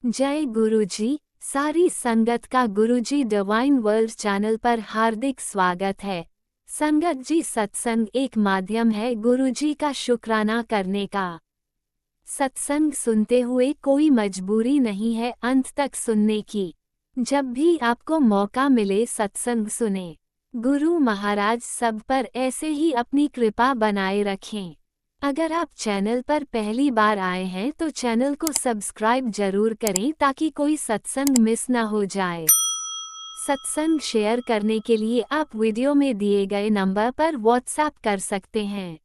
जय गुरुजी। सारी संगत का गुरुजी डिवाइन वर्ल्ड चैनल पर हार्दिक स्वागत है। संगत जी, सत्संग एक माध्यम है गुरुजी का शुक्राना करने का। सत्संग सुनते हुए कोई मजबूरी नहीं है अंत तक सुनने की। जब भी आपको मौका मिले सत्संग सुने। गुरु महाराज सब पर ऐसे ही अपनी कृपा बनाए रखें। अगर आप चैनल पर पहली बार आए हैं तो चैनल को सब्सक्राइब जरूर करें ताकि कोई सत्संग मिस ना हो जाए। सत्संग शेयर करने के लिए आप वीडियो में दिए गए नंबर पर व्हाट्सएप कर सकते हैं।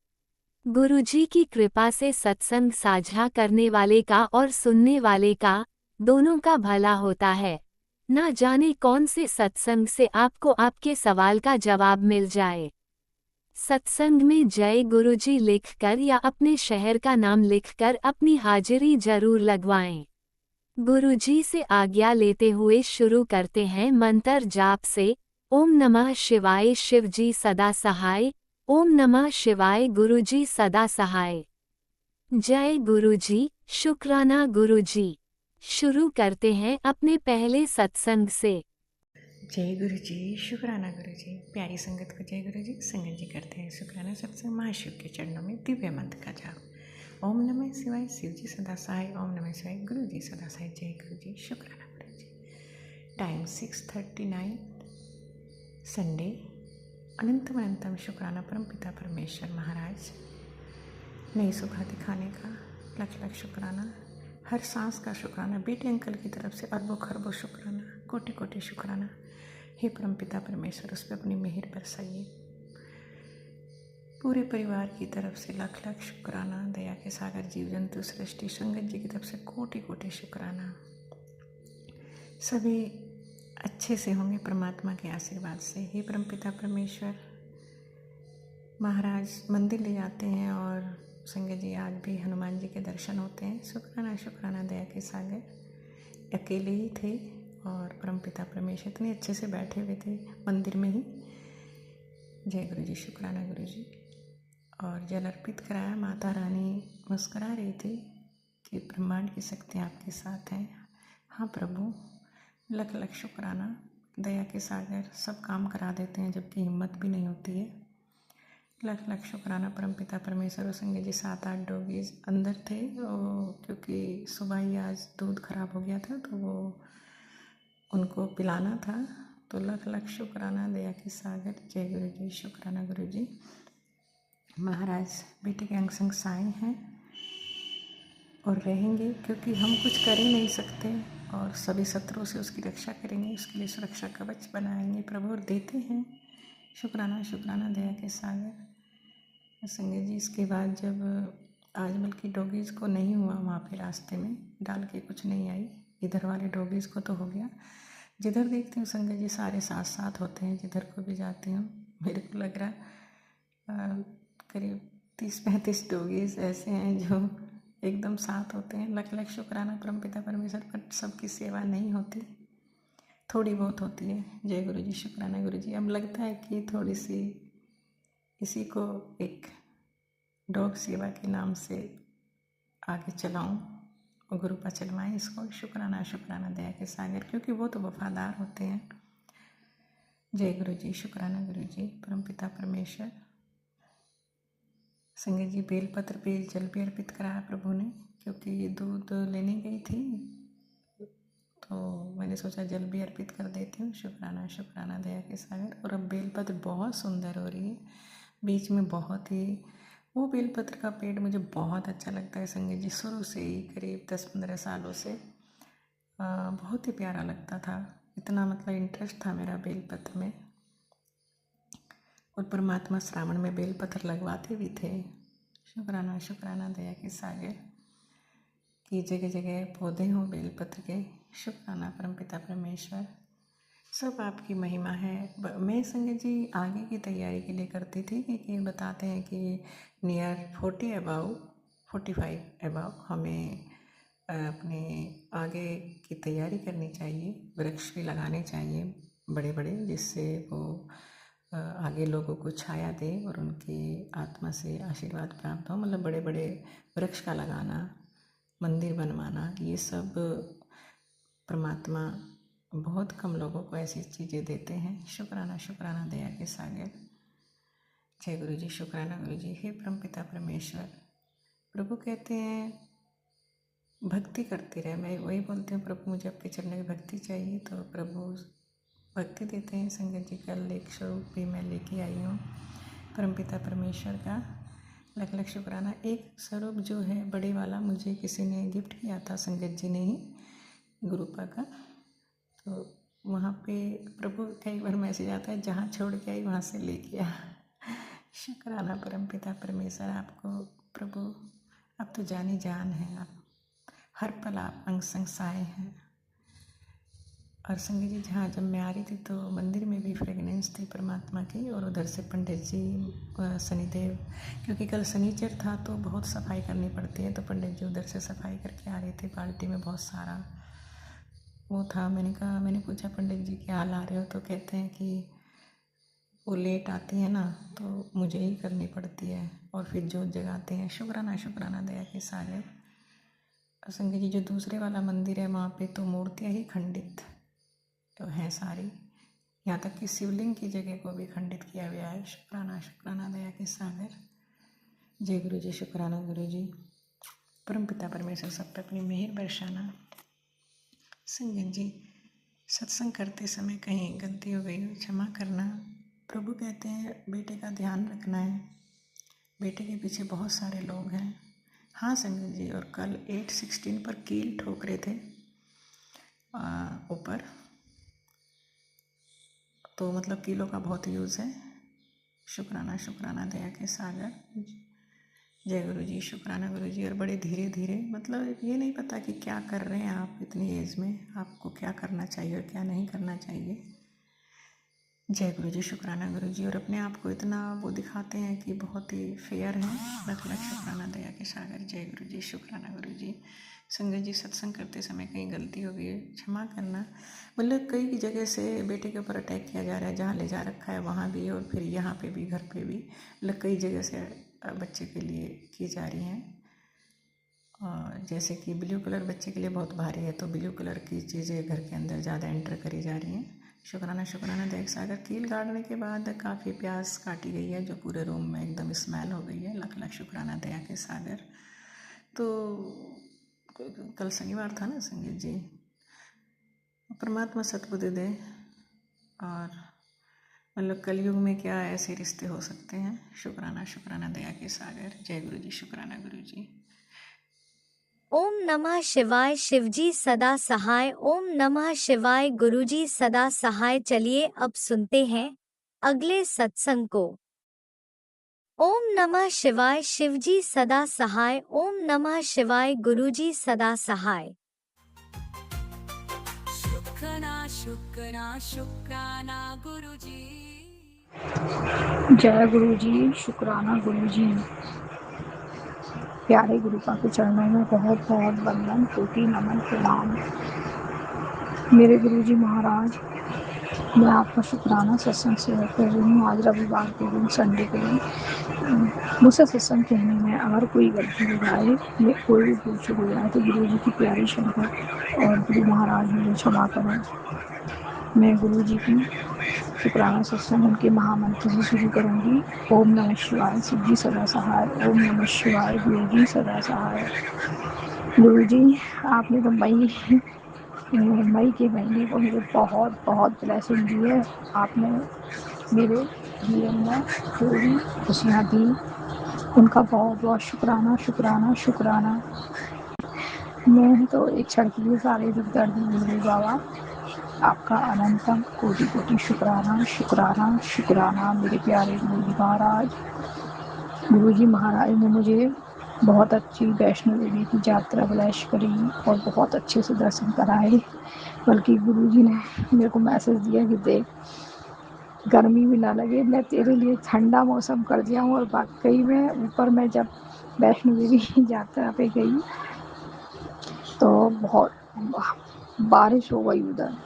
गुरुजी की कृपा से सत्संग साझा करने वाले का और सुनने वाले का, दोनों का भला होता है। ना जाने कौन से सत्संग से आपको आपके सवाल का जवाब मिल जाए। सत्संग में जय गुरुजी लिखकर या अपने शहर का नाम लिखकर अपनी हाजिरी जरूर लगवाएं। गुरुजी से आज्ञा लेते हुए शुरू करते हैं मंत्र जाप से। ओम नमः शिवाय शिवजी सदा सहाय। ओम नमः शिवाय गुरुजी सदा सहाय। जय गुरुजी, शुक्राना गुरुजी। शुरू करते हैं अपने पहले सत्संग से। जय गुरु जी, शुक्राना गुरु जी। प्यारी संगत को जय गुरु जी। संगत जी करते हैं शुक्राना सत्संग महाशिव के चरणों में दिव्य मंत्र का जाप। ओम नमः शिवाय शिव जी सदा सहाय। ओम नमः शिवाय गुरु जी सदा सहाय। जय गुरु जी, शुक्राना गुरु जी। Time 6:39 Sunday. अनंतम अनंतम शुक्राना परम पिता परमेश्वर महाराज। नई सुबह दिखाने का लख लख शुक्राना। हर सांस का शुक्राना। बेटे अंकल की तरफ से अरबों खरबों शुक्राना, कोटि कोटि शुक्राना। हे परमपिता परमेश्वर, उस पर अपनी मेहर बरसाइए। पूरे परिवार की तरफ से लख लख शुक्राना। दया के सागर जीव जंतु सृष्टि संगत जी की तरफ से कोटि कोटि शुक्राना। सभी अच्छे से होंगे परमात्मा के आशीर्वाद से। हे परमपिता परमेश्वर, महाराज मंदिर ले जाते हैं और संगत जी आज भी हनुमान जी के दर्शन होते हैं। शुक्राना शुक्राना दया के सागर। अकेले ही थे और परमपिता परमेश्वर इतने अच्छे से बैठे हुए थे मंदिर में ही। जय गुरु जी, शुक्राना गुरु जी। और जल अर्पित कराया। माता रानी मुस्कुरा रही थी कि ब्रह्मांड की शक्ति आपके साथ है। हाँ प्रभु, लख लख शुक्राना। दया के सागर सब काम करा देते हैं जबकि हिम्मत भी नहीं होती है। लख लख शुक्राना परमपिता परमेश्वर। संगत जी 7-8 डॉगीज अंदर थे क्योंकि सुबह ही आज दूध खराब हो गया था तो वो उनको पिलाना था। तो लख लख शुक्राना दया के सागर। जय गुरु जी, शुक्राना गुरु जी। महाराज बेटे के अंग संग साए हैं और रहेंगे क्योंकि हम कुछ कर ही नहीं सकते और सभी शत्रुओं से उसकी रक्षा करेंगे, उसके लिए सुरक्षा कवच बनाएंगे प्रभु और देते हैं। शुक्राना शुक्राना दया के सागर। संगत जी इसके बाद जब आज बल्कि डॉगीज़ को नहीं हुआ, वहाँ पे रास्ते में डाल के कुछ नहीं आई। इधर वाले डॉगीज़ को तो हो गया। जिधर देखती हूँ संगत जी सारे साथ साथ होते हैं। जिधर को भी जाती हूँ मेरे को लग रहा करीब 30-35 डॉगीज़ ऐसे हैं जो एकदम साथ होते हैं। लख लख शुक्राना परमपिता परमेश्वर पर। सबकी सेवा नहीं होती, थोड़ी बहुत होती है। जय गुरु जी, शुक्राना गुरु जी। अब लगता है कि थोड़ी सी इसी को एक डॉग सेवा के नाम से आगे चलाऊं और गुरु पर चलवाएँ इसको। शुक्राना शुक्राना दया के सागर, क्योंकि वो तो वफादार होते हैं। जय गुरु जी, शुक्राना गुरु जी। परमपिता परमेश्वर। संगत जी बेलपत्र पे जल भी अर्पित कराया प्रभु ने, क्योंकि ये दूध लेने गई थी तो मैंने सोचा जल भी अर्पित कर देती हूँ। शुक्राना शुक्राना दया के सागर। और अब बेलपत्र बहुत सुंदर हो रही है। बीच में बहुत ही वो बेलपत्र का पेड़ मुझे बहुत अच्छा लगता है संगत जी, शुरू से ही करीब 10-15 सालों से बहुत ही प्यारा लगता था। इतना मतलब इंटरेस्ट था मेरा बेलपत्र में। और परमात्मा श्रावण में बेलपत्र लगवाते भी थे। शुक्राना शुक्राना दया के सागर कि जगह जगह पौधे हों बेलपत्र के। शुक्राना परमपिता परमेश्वर। सब आपकी महिमा है। मैं संगत जी आगे की तैयारी के लिए करती थी कि बताते हैं कि नियर 40 अबाव 45 अबाव हमें अपने आगे की तैयारी करनी चाहिए। वृक्ष भी लगाने चाहिए बड़े बड़े, जिससे वो आगे लोगों को छाया दे और उनकी आत्मा से आशीर्वाद प्राप्त हो। मतलब बड़े बड़े वृक्ष का लगाना, मंदिर बनवाना, ये सब परमात्मा बहुत कम लोगों को ऐसी चीज़ें देते हैं। शुक्राना शुक्राना दया के सागर। जय गुरु जी, शुक्राना गुरु जी। हे परमपिता परमेश्वर, प्रभु कहते हैं भक्ति करती रहे। मैं वही बोलती हूँ प्रभु मुझे आपके चरणों की भक्ति चाहिए, तो प्रभु भक्ति देते हैं। संगत जी, कल एक स्वरूप भी मैं लेके आई हूँ परमपिता परमेश्वर का। लख लख शुक्राना। एक स्वरूप जो है बड़े वाला मुझे किसी ने गिफ्ट किया था, संगत जी ने ही, गुरुपा का। तो वहाँ पे प्रभु कई बार मैसेज आता है, जहाँ छोड़ के आई वहाँ से लेके आ। शुक्राना परमपिता परमेश्वर आपको। प्रभु आप तो जानी जान हैं, आप हर पल आप अंग संग साए हैं। और संगत जी, जहाँ जब मैं आ रही थी तो मंदिर में भी फ्रेगनेंस थी परमात्मा की, और उधर से पंडित जी शनिदेव, क्योंकि कल शनिचर था तो बहुत सफाई करनी पड़ती है, तो पंडित जी उधर से सफाई करके आ रहे थे। बाल्टी में बहुत सारा वो था। मैंने पूछा पंडित जी क्या हाल आ रहे हो, तो कहते हैं कि वो लेट आती है ना तो मुझे ही करनी पड़ती है, और फिर जोत जगाते हैं। शुक्राना शुक्राना दया के सागर। और संगत जी, जो दूसरे वाला मंदिर है वहाँ पे तो मूर्तियाँ ही खंडित तो हैं सारी, यहाँ तक कि शिवलिंग की जगह को भी खंडित किया गया है। शुक्राना शुक्राना दया के सागर। जय गुरु जी, शुक्राना गुरु जी। परमपिता परमेश्वर सब पे अपनी मेहर बरसाना। संगत जी, सत्संग करते समय कहीं गलती हो गई हो, क्षमा करना। प्रभु कहते हैं बेटे का ध्यान रखना है, बेटे के पीछे बहुत सारे लोग हैं। हाँ संगत जी, और कल 816 पर कील ठोक रहे थे ऊपर, तो मतलब कीलों का बहुत यूज़ है। शुक्राना शुक्राना दया के सागर। जय गुरु जी, शुक्राना गुरु जी। और बड़े धीरे धीरे, मतलब ये नहीं पता कि क्या कर रहे हैं आप इतनी एज में, आपको क्या करना चाहिए और क्या नहीं करना चाहिए। जय गुरु जी, शुक्राना गुरु जी। और अपने आप को इतना वो दिखाते हैं कि बहुत ही फेयर है। लख लख शुक्राना दया के सागर। जय गुरु जी, शुक्राना गुरु जी। संगत जी, सत्संग करते समय कहीं गलती हो गई, क्षमा करना। मतलब कई जगह से बेटे के ऊपर अटैक किया जा रहा है, जहाँ ले जा रखा है वहाँ भी, और फिर यहाँ पे भी, घर पे भी, मतलब कई जगह से बच्चे के लिए की जा रही हैं। और जैसे कि ब्लू कलर बच्चे के लिए बहुत भारी है, तो ब्लू कलर की चीज़ें घर के अंदर ज़्यादा एंटर करी जा रही हैं। शुक्राना शुक्राना दया के सागर। कील गाड़ने के बाद काफ़ी प्यास काटी गई है, जो पूरे रूम में एकदम स्मेल हो गई है। लख लख शुक्राना दया के सागर। तो कल शनिवार था ना संगीत जी, परमात्मा सद्बुद्धि दे। और मतलब कलयुग में क्या ऐसे रिश्ते हो सकते हैं। शुक्राना शुक्राना दया के सागर। जय गुरु जी, शुक्राना गुरु जी। ओम नमः शिवाय। शिवजी सदा सहाय। ओम नमः शिवाय। गुरुजी सदा सहाय। चलिए अब सुनते हैं अगले सत्संग को। ओम नमः शिवाय। शिवजी सदा सहाय। ओम नमः शिवाय। गुरुजी सदा सहाय। शुक्राना शुक्राना शुक्राना गुरुजी। जय गुरु जी, शुक्राना गुरु जी। प्यारे गुरुपा के चरणों में बहुत बहुत वंदन, कोटि नमन, प्रणाम। मेरे गुरु जी महाराज, मैं आपका शुक्राना सत्संग सेवा कर रही हूँ। आज रविवार के दिन, संडे के दिन मुझसे सत्संग कहने में अगर कोई गलती हो जाए या कोई भी भूल चूक हो जाए तो गुरु जी की प्यारी शंकर और गुरु महाराज मुझे क्षमा करें। मैं गुरु जी की शुक्राना सत्संग उनके महामंत्र से शुरू करूंगी। ओम नमः शिवाय। शिव जी सदा सहाय। ओम नमः शिवाय। गुरु जी सदा सहाय। गुरु जी, आपने तो मई के महीने को मुझे बहुत बहुत ब्लेसिंग दी है। आपने मेरे जीवन में थोड़ी खुशियाँ दी, उनका बहुत बहुत शुक्राना शुक्राना शुक्राना। मैं तो एक क्षण के लिए सारे दुख दर्द भूल गई बाबा। आपका अनंतम कोटि कोटि शुक्राना शुक्राना शुक्राना। मेरे प्यारे गुरुजी महाराज, गुरुजी महाराज ने मुझे बहुत अच्छी वैष्णो देवी की यात्रा ब्लेस करी और बहुत अच्छे से दर्शन कराए। बल्कि गुरुजी ने मेरे को मैसेज दिया कि देख, गर्मी भी ना लगे, मैं तेरे लिए ठंडा मौसम कर दिया हूँ। और वाकई में ऊपर मैं जब वैष्णो देवी यात्रा पे गई तो बहुत बारिश हो गई उधर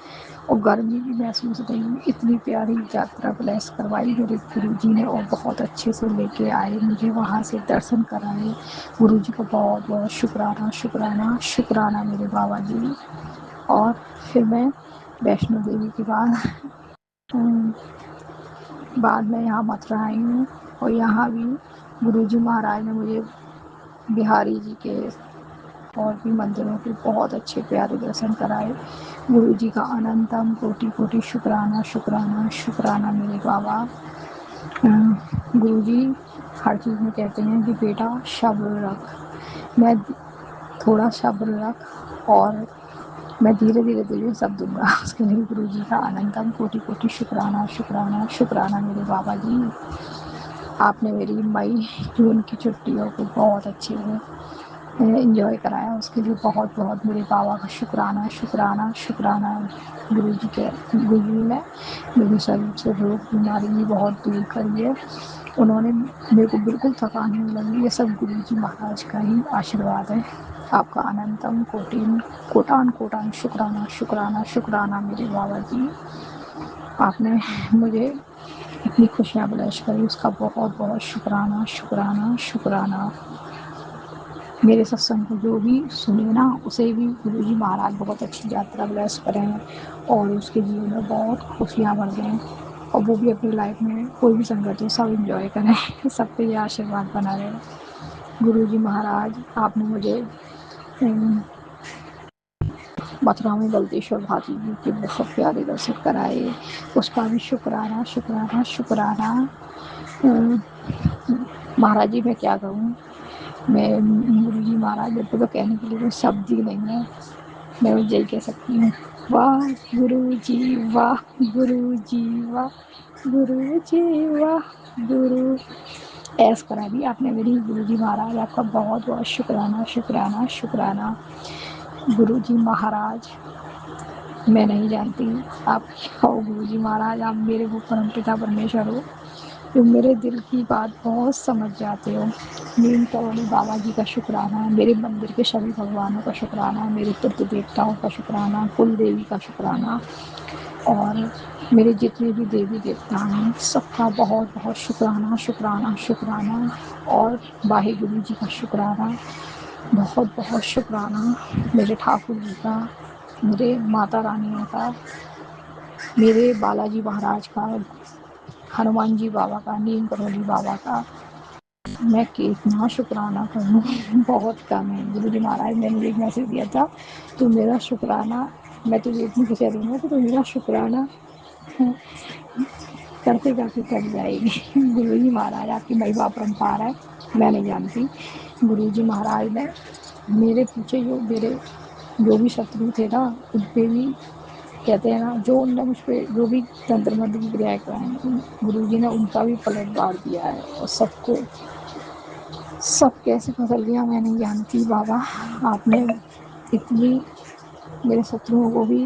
और गर्मी भी महसूस नहीं हुई। इतनी प्यारी यात्रा ब्लेस करवाई मेरे गुरुजी ने और बहुत अच्छे से लेके आए, मुझे वहाँ से दर्शन कराए। गुरुजी का बहुत बहुत शुक्राना शुक्राना शुक्राना मेरे बाबा जी। और फिर मैं वैष्णो देवी के बाद में यहाँ मथुरा आई हूँ। और यहाँ भी गुरुजी महाराज ने मुझे बिहारी जी के और भी मंदिरों के बहुत अच्छे प्यारे दर्शन कराए। गुरुजी का अनंतम कोटि कोटि शुक्राना शुक्राना शुक्राना मेरे बाबा। गुरुजी हर चीज़ में कहते हैं कि बेटा सब्र रख, मैं थोड़ा सब्र रख और मैं धीरे धीरे तुझे सब दूंगा। उसके लिए गुरुजी का अनंतम कोटि कोटि शुक्राना शुक्राना शुक्राना मेरे बाबा जी। आपने मेरी मई जून की छुट्टियों को बहुत अच्छे से एंजॉय कराया, उसके लिए बहुत बहुत मेरे बाबा का शुक्राना शुक्राना शुक्राना। गुरुजी ने मेरे शरीर से रोग बीमारी भी बहुत दूर करी है। उन्होंने मेरे को बिल्कुल थकान नहीं लगी। ये सब गुरुजी महाराज का ही आशीर्वाद है। आपका अनंतम कोटान कोटान शुक्राना शुक्राना शुक्राना मेरे बाबा जी। आपने मुझे इतनी खुशियाँ ब्लेस करी, उसका बहुत बहुत शुक्राना शुक्राना शुक्राना। मेरे सत्संग को जो भी सुने ना, उसे भी गुरुजी महाराज बहुत अच्छी यात्रा ब्लेस करें और उसके जीवन में बहुत खुशियाँ भर दें और वो भी अपनी लाइफ में कोई भी संकट हो सब इंजॉय करें। सब पे ये आशीर्वाद बना रहे। गुरुजी महाराज आपने मुझे मथुरा में गलतेश्वर भाती जी के बहुत प्यारे दर्शन कराए, उसका भी शुक्राना शुक्राना शुक्राना। महाराज जी मैं क्या कहूँ, मैं गुरुजी महाराज मेरे को तो कहने के लिए कोई शब्द ही नहीं है। मैं बस यही कह सकती हूँ, वाह गुरुजी वाह गुरुजी वाह गुरुजी वाह गुरु। ऐस करा दी आपने मेरी गुरुजी महाराज। आपका बहुत बहुत शुक्राना शुक्राना शुक्राना। गुरुजी महाराज मैं नहीं जानती आप क्या हो। गुरुजी महाराज आप मेरे वो परमपिता परमेश्वर हो जो मेरे दिल की बात बहुत समझ जाते हो। नीम करोड़ी बाबा जी का शुक्राना, मेरे मंदिर के सभी भगवानों का शुक्राना, मेरे तीर्थ देवताओं का शुक्राना, कुल देवी का शुक्राना और मेरे जितने भी देवी देवता हैं सबका बहुत बहुत शुक्राना शुक्राना शुक्राना। और वाहे गुरु जी का शुक्राना, बहुत बहुत शुक्राना। मेरे ठाकुर जी का, मेरे माता रानियों का, मेरे बालाजी महाराज का, हनुमान जी बाबा का, नीम करोली बाबा का। मैं कितना शुक्राना करूँ, बहुत कम है। गुरु जी महाराज ने मुझे एक मैसेज दिया था, तो मेरा शुक्राना, मैं तुझे इतनी खुशियाँ दूँगा कि तो मेरा शुक्राना करते करते थक जाएगी। गुरु जी महाराज आपकी महिमा अपरंपार है, मैं नहीं जानती। गुरु जी महाराज ने मेरे पीछे जो भी शत्रु थे ना, उन पर भी कहते हैं ना, जो उनने मुझ पर जो भी तंत्र मंत्र की क्रियाएँ कराई, गुरु जी ने उनका भी पलटवार दिया है और सब कैसे फसल गया मैं नहीं जानती। बाबा आपने इतनी मेरे शत्रुओं को भी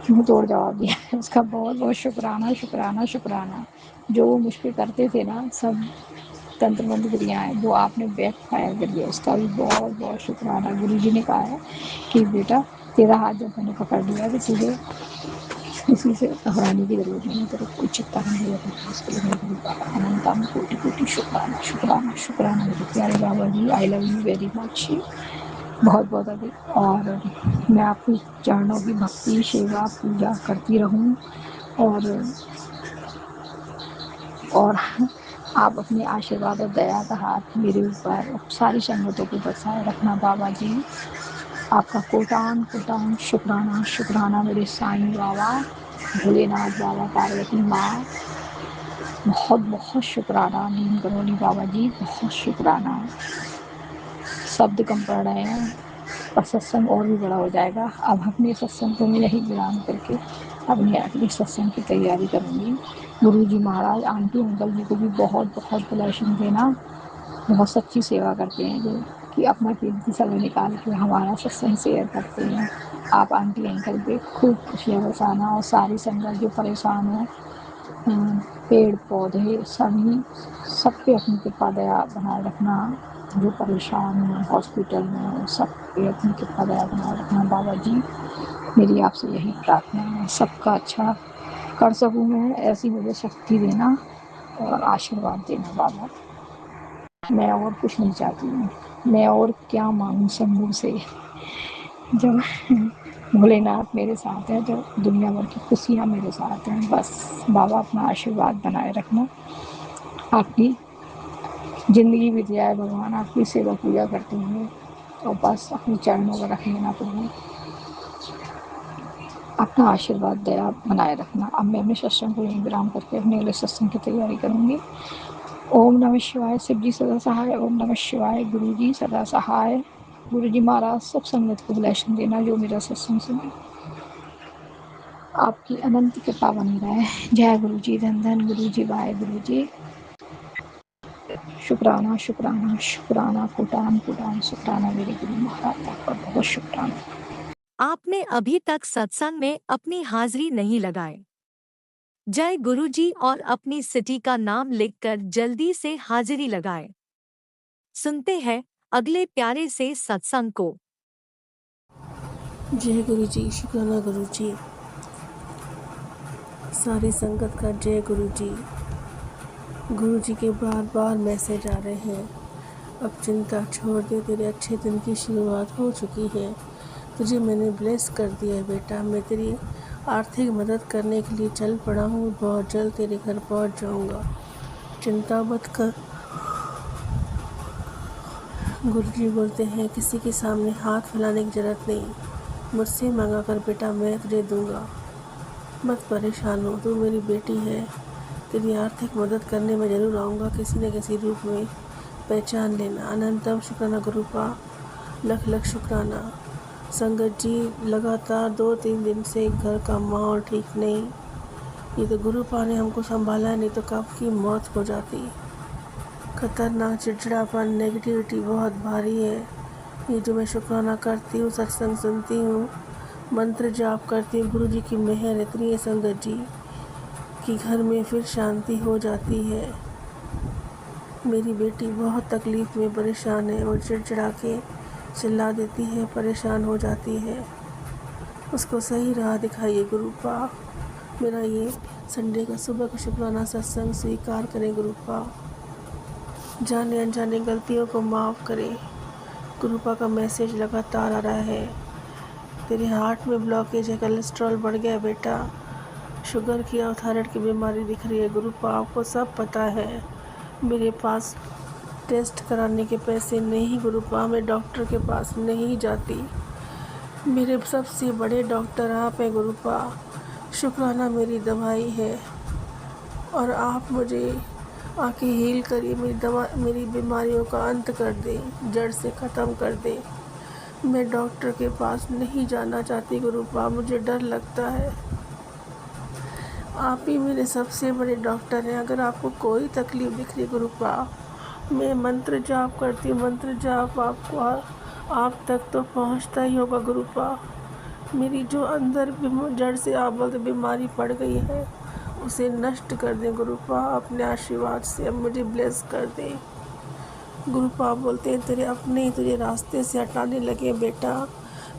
मुँह तोड़ जवाब दिया है, उसका बहुत बहुत शुक्राना शुक्राना शुक्राना। जो वो मुझ पर करते थे ना सब तंत्र मंत्र क्रियाएँ, वो आपने बैक फायर कर दिया, उसका भी बहुत बहुत शुक्राना। गुरु जी ने कहा है कि बेटा तेरा हाथ जब मैंने पकड़ लिया तो तुझे किसी से घबराने की ज़रूरत नहीं है, तेरे को चिंता नहीं है। उसके लिए मेरे गुरु बाबा अनंतम कोटि कोटि शुक्राना शुक्राना शुक्राना। मेरे प्यारे Baba ji I love you very much, बहुत बहुत अधिक। और मैं आपके चरणों की भक्ति सेवा पूजा करती रहूं और आप अपने आशीर्वाद और दया का हाथ मेरे ऊपर और सारी संगतों को बरसाए रखना बाबा जी। आपका कोटान कोटान शुक्राना शुक्राना मेरे साईं बाबा, भोलेनाथ बाबा, पार्वती माँ, बहुत बहुत शुक्राना। नीम करोली बाबा जी बहुत शुक्राना। शब्द कम पड़ रहे हैं और सत्संग और भी बड़ा हो जाएगा। अब अपने सत्संग को मैं यही विराम करके अपने अगले सत्संग की तैयारी करूँगी। गुरु जी महाराज आंटी अंकल जी को भी बहुत बहुत ब्लेसिंग देना, बहुत सच्ची सेवा करते हैं जो कि अपना कीमती समय निकाल के हमारा सत्संग शेयर करते हैं। आप आंटी अंकल पे खूब खुशियाँ बरसाना और सारी संगत जो परेशान हो, पेड़ पौधे सभी सब पे अपनी कृपा दया बनाए रखना। जो परेशान हो हॉस्पिटल में हो सब पे अपनी कृपा दया बनाए रखना बाबा जी। मेरी आपसे यही प्रार्थना है, सबका अच्छा कर सकूँ मैं, ऐसी मुझे शक्ति देना और आशीर्वाद देना बाबा। मैं और कुछ नहीं चाहती हूँ, मैं और क्या मांगूँ शंभू से। जब भोलेनाथ मेरे साथ है, तो दुनिया भर की खुशियाँ मेरे साथ हैं। बस बाबा अपना आशीर्वाद बनाए रखना, आपकी ज़िंदगी बीत जाए भगवान आपकी सेवा पूजा करते हुए, और बस अपने चरणों में रख लेना प्रभु, अपना आशीर्वाद दया बनाए रखना। अब मैं अपने सत्संग को यहीं विराम करके अपने अगले सत्संग की तैयारी करूँगी। ओम नमः शिवाय। शिव जी सदा सहाय। ओम नमः शिवाय। गुरु जी सदा सहाय। गुरु जी महाराज सब संगत को ब्लेसिंग देना जो मेरा सत्संग सुने, आपकी अनंत कृपा बनी रहे। जय गुरु जी। धन धन गुरु जी। वाहे गुरु जी। शुक्राना शुक्राना शुक्राना, कोटान कोटान शुक्राना मेरे गुरु महाराज, आपका बहुत शुक्राना। आपने अभी तक सत्संग में अपनी हाजिरी नहीं लगाई। जय गुरु जी और अपनी सिटी का नाम लिखकर जल्दी से हाजिरी लगाएं। सुनते हैं अगले प्यारे से सत्संग को। जय गुरु जी। शुक्राना गुरु जी। सारी संगत का जय गुरु जी। गुरु जी के बार बार मैसेज आ रहे हैं, अब चिंता छोड़ दे, तेरे अच्छे दिन की शुरुआत हो चुकी है, तुझे मैंने ब्लेस कर दिया है बेटा, मैं तेरी आर्थिक मदद करने के लिए चल पड़ा हूँ, बहुत जल्द तेरे घर पहुँच जाऊँगा, चिंता मत कर। गुरु जी बोलते हैं किसी के सामने हाथ फैलाने की ज़रूरत नहीं, मुझसे मांगा कर बेटा, मैं तुझे दूँगा, मत परेशान हो, तू मेरी बेटी है, तेरी आर्थिक मदद करने में ज़रूर आऊँगा किसी न किसी रूप में, पहचान लेना। अनंतम शुक्राना गुरुपा, लख लख शुक्राना। संगत जी लगातार 2-3 दिन से घर का माहौल ठीक नहीं, ये तो गुरुपा ने हमको संभाला है, नहीं तो कब की मौत हो जाती। खतरनाक चिड़चिड़ापन, नेगेटिविटी बहुत भारी है। ये जो मैं शुक्राना करती हूँ, सत्संग सुनती हूँ, मंत्र जाप करती हूँ, गुरु जी की मेहर इतनी है संगत जी कि घर में फिर शांति हो जाती है। मेरी बेटी बहुत तकलीफ़ में परेशान है, वो चिड़चिड़ा के चिल्ला देती है, परेशान हो जाती है, उसको सही राह दिखाइए गुरुपा। मेरा ये संडे का सुबह का शुक्राना सत्संग स्वीकार करें गुरुपा, जाने अनजाने गलतियों को माफ़ करें। गुरुपा का मैसेज लगातार आ रहा है, तेरे हार्ट में ब्लॉकेज है, कोलेस्ट्रॉल बढ़ गया बेटा, शुगर की और थायराइड की बीमारी दिख रही है गुरुपा, आपको सब पता है। मेरे पास टेस्ट कराने के पैसे नहीं गुरुपा, मैं डॉक्टर के पास नहीं जाती, मेरे सबसे बड़े डॉक्टर आप हैं गुरुपा, शुक्राना मेरी दवाई है, और आप मुझे आके हील करिए, मेरी बीमारियों का अंत कर दें, जड़ से ख़त्म कर दें। मैं डॉक्टर के पास नहीं जाना चाहती गुरुपा, मुझे डर लगता है, आप ही मेरे सबसे बड़े डॉक्टर हैं। अगर आपको कोई तकलीफ़ दिख रही गुरुपा, मैं मंत्र जाप करती हूँ, मंत्र जाप आपको आप तक तो पहुँचता ही होगा गुरुपा। मेरी जो अंदर जड़ से आप बोलते बीमारी पड़ गई है, उसे नष्ट कर दें गुरुपा, अपने आशीर्वाद से अब मुझे ब्लेस कर दें गुरुपा। बोलते हैं तेरे अपने तुझे रास्ते से हटाने लगे बेटा,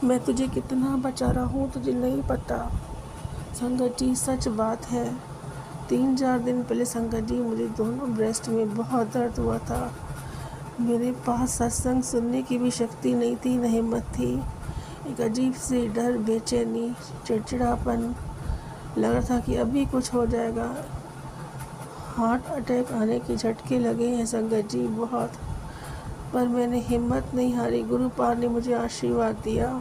मैं तुझे कितना बचा रहा हूँ तुझे नहीं पता। संगत जी सच बात है, 3-4 दिन पहले संगत जी मुझे दोनों ब्रेस्ट में बहुत दर्द हुआ था, मेरे पास सत्संग सुनने की भी शक्ति नहीं थी, न हिम्मत थी, एक अजीब सी डर, बेचैनी, चिड़चिड़ापन, लग रहा था कि अभी कुछ हो जाएगा, हार्ट अटैक आने के झटके लगे हैं संगत जी बहुत, पर मैंने हिम्मत नहीं हारी। गुरुपा ने मुझे आशीर्वाद दिया,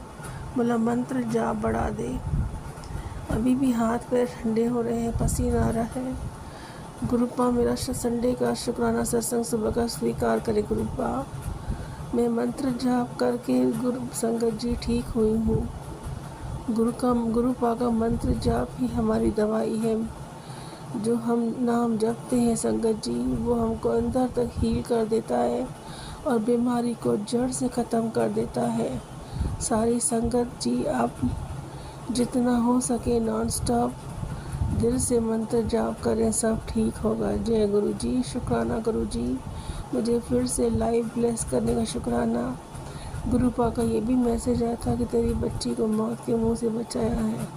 बोला मंत्र जाप बढ़ा दे, अभी भी हाथ पैर ठंडे हो रहे हैं, पसीना आ रहा है। गुरुपा मेरा संडे का शुक्राना सत्संग सुबह का स्वीकार करे गुरुपा, मैं मंत्र जाप करके गुरु संगत जी ठीक हुई हूँ। गुरुपा का मंत्र जाप ही हमारी दवाई है, जो हम नाम जपते हैं संगत जी, वो हमको अंदर तक हील कर देता है और बीमारी को जड़ से ख़त्म कर देता है। सारी संगत जी आप जितना हो सके नॉन स्टॉप दिल से मंत्र जाप करें, सब ठीक होगा। जय गुरु जी। शुक्राना गुरु जी, मुझे फिर से लाइव ब्लेस करने का शुक्राना। गुरुपा का ये भी मैसेज आया था कि तेरी बच्ची को मौत के मुंह से बचाया है,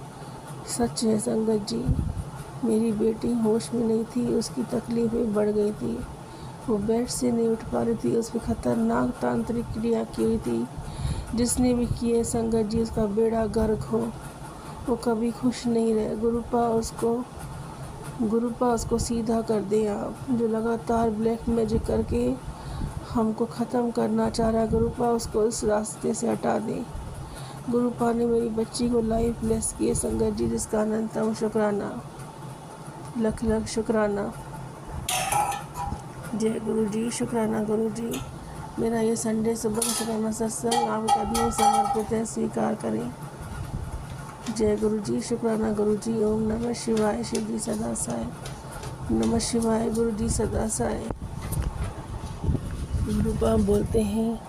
सच है संगत जी, मेरी बेटी होश में नहीं थी, उसकी तकलीफ़ें बढ़ गई थी, वो बेड से नहीं उठ पा रही थी, उस पर खतरनाक तांत्रिक क्रिया की हुई थी, जिसने भी किए संगत जी उसका बेड़ा गर्क हो, वो कभी खुश नहीं रहे। गुरुपा उसको सीधा कर दे आप, जो लगातार ब्लैक मैजिक करके हमको ख़त्म करना चाह रहा है। गुरुपा उसको इस रास्ते से हटा दे। गुरुपा ने मेरी बच्ची को लाइफ ब्लेस किए संगत जी, जिसका अनंतम शुक्राना, लख लख शुक्राना। जय गुरु जी, शुक्राना गुरु जी। मेरा ये संडे सुबह का शुक्राना सत्संग आपके कदमों में समर्पित है, स्वीकार करें। जय गुरु जी, शुक्राना गुरु जी। ओम नमः शिवाय, शिव जी सदा साय। नमः शिवाय, गुरु जी सदा साय। गुरुपा बोलते हैं,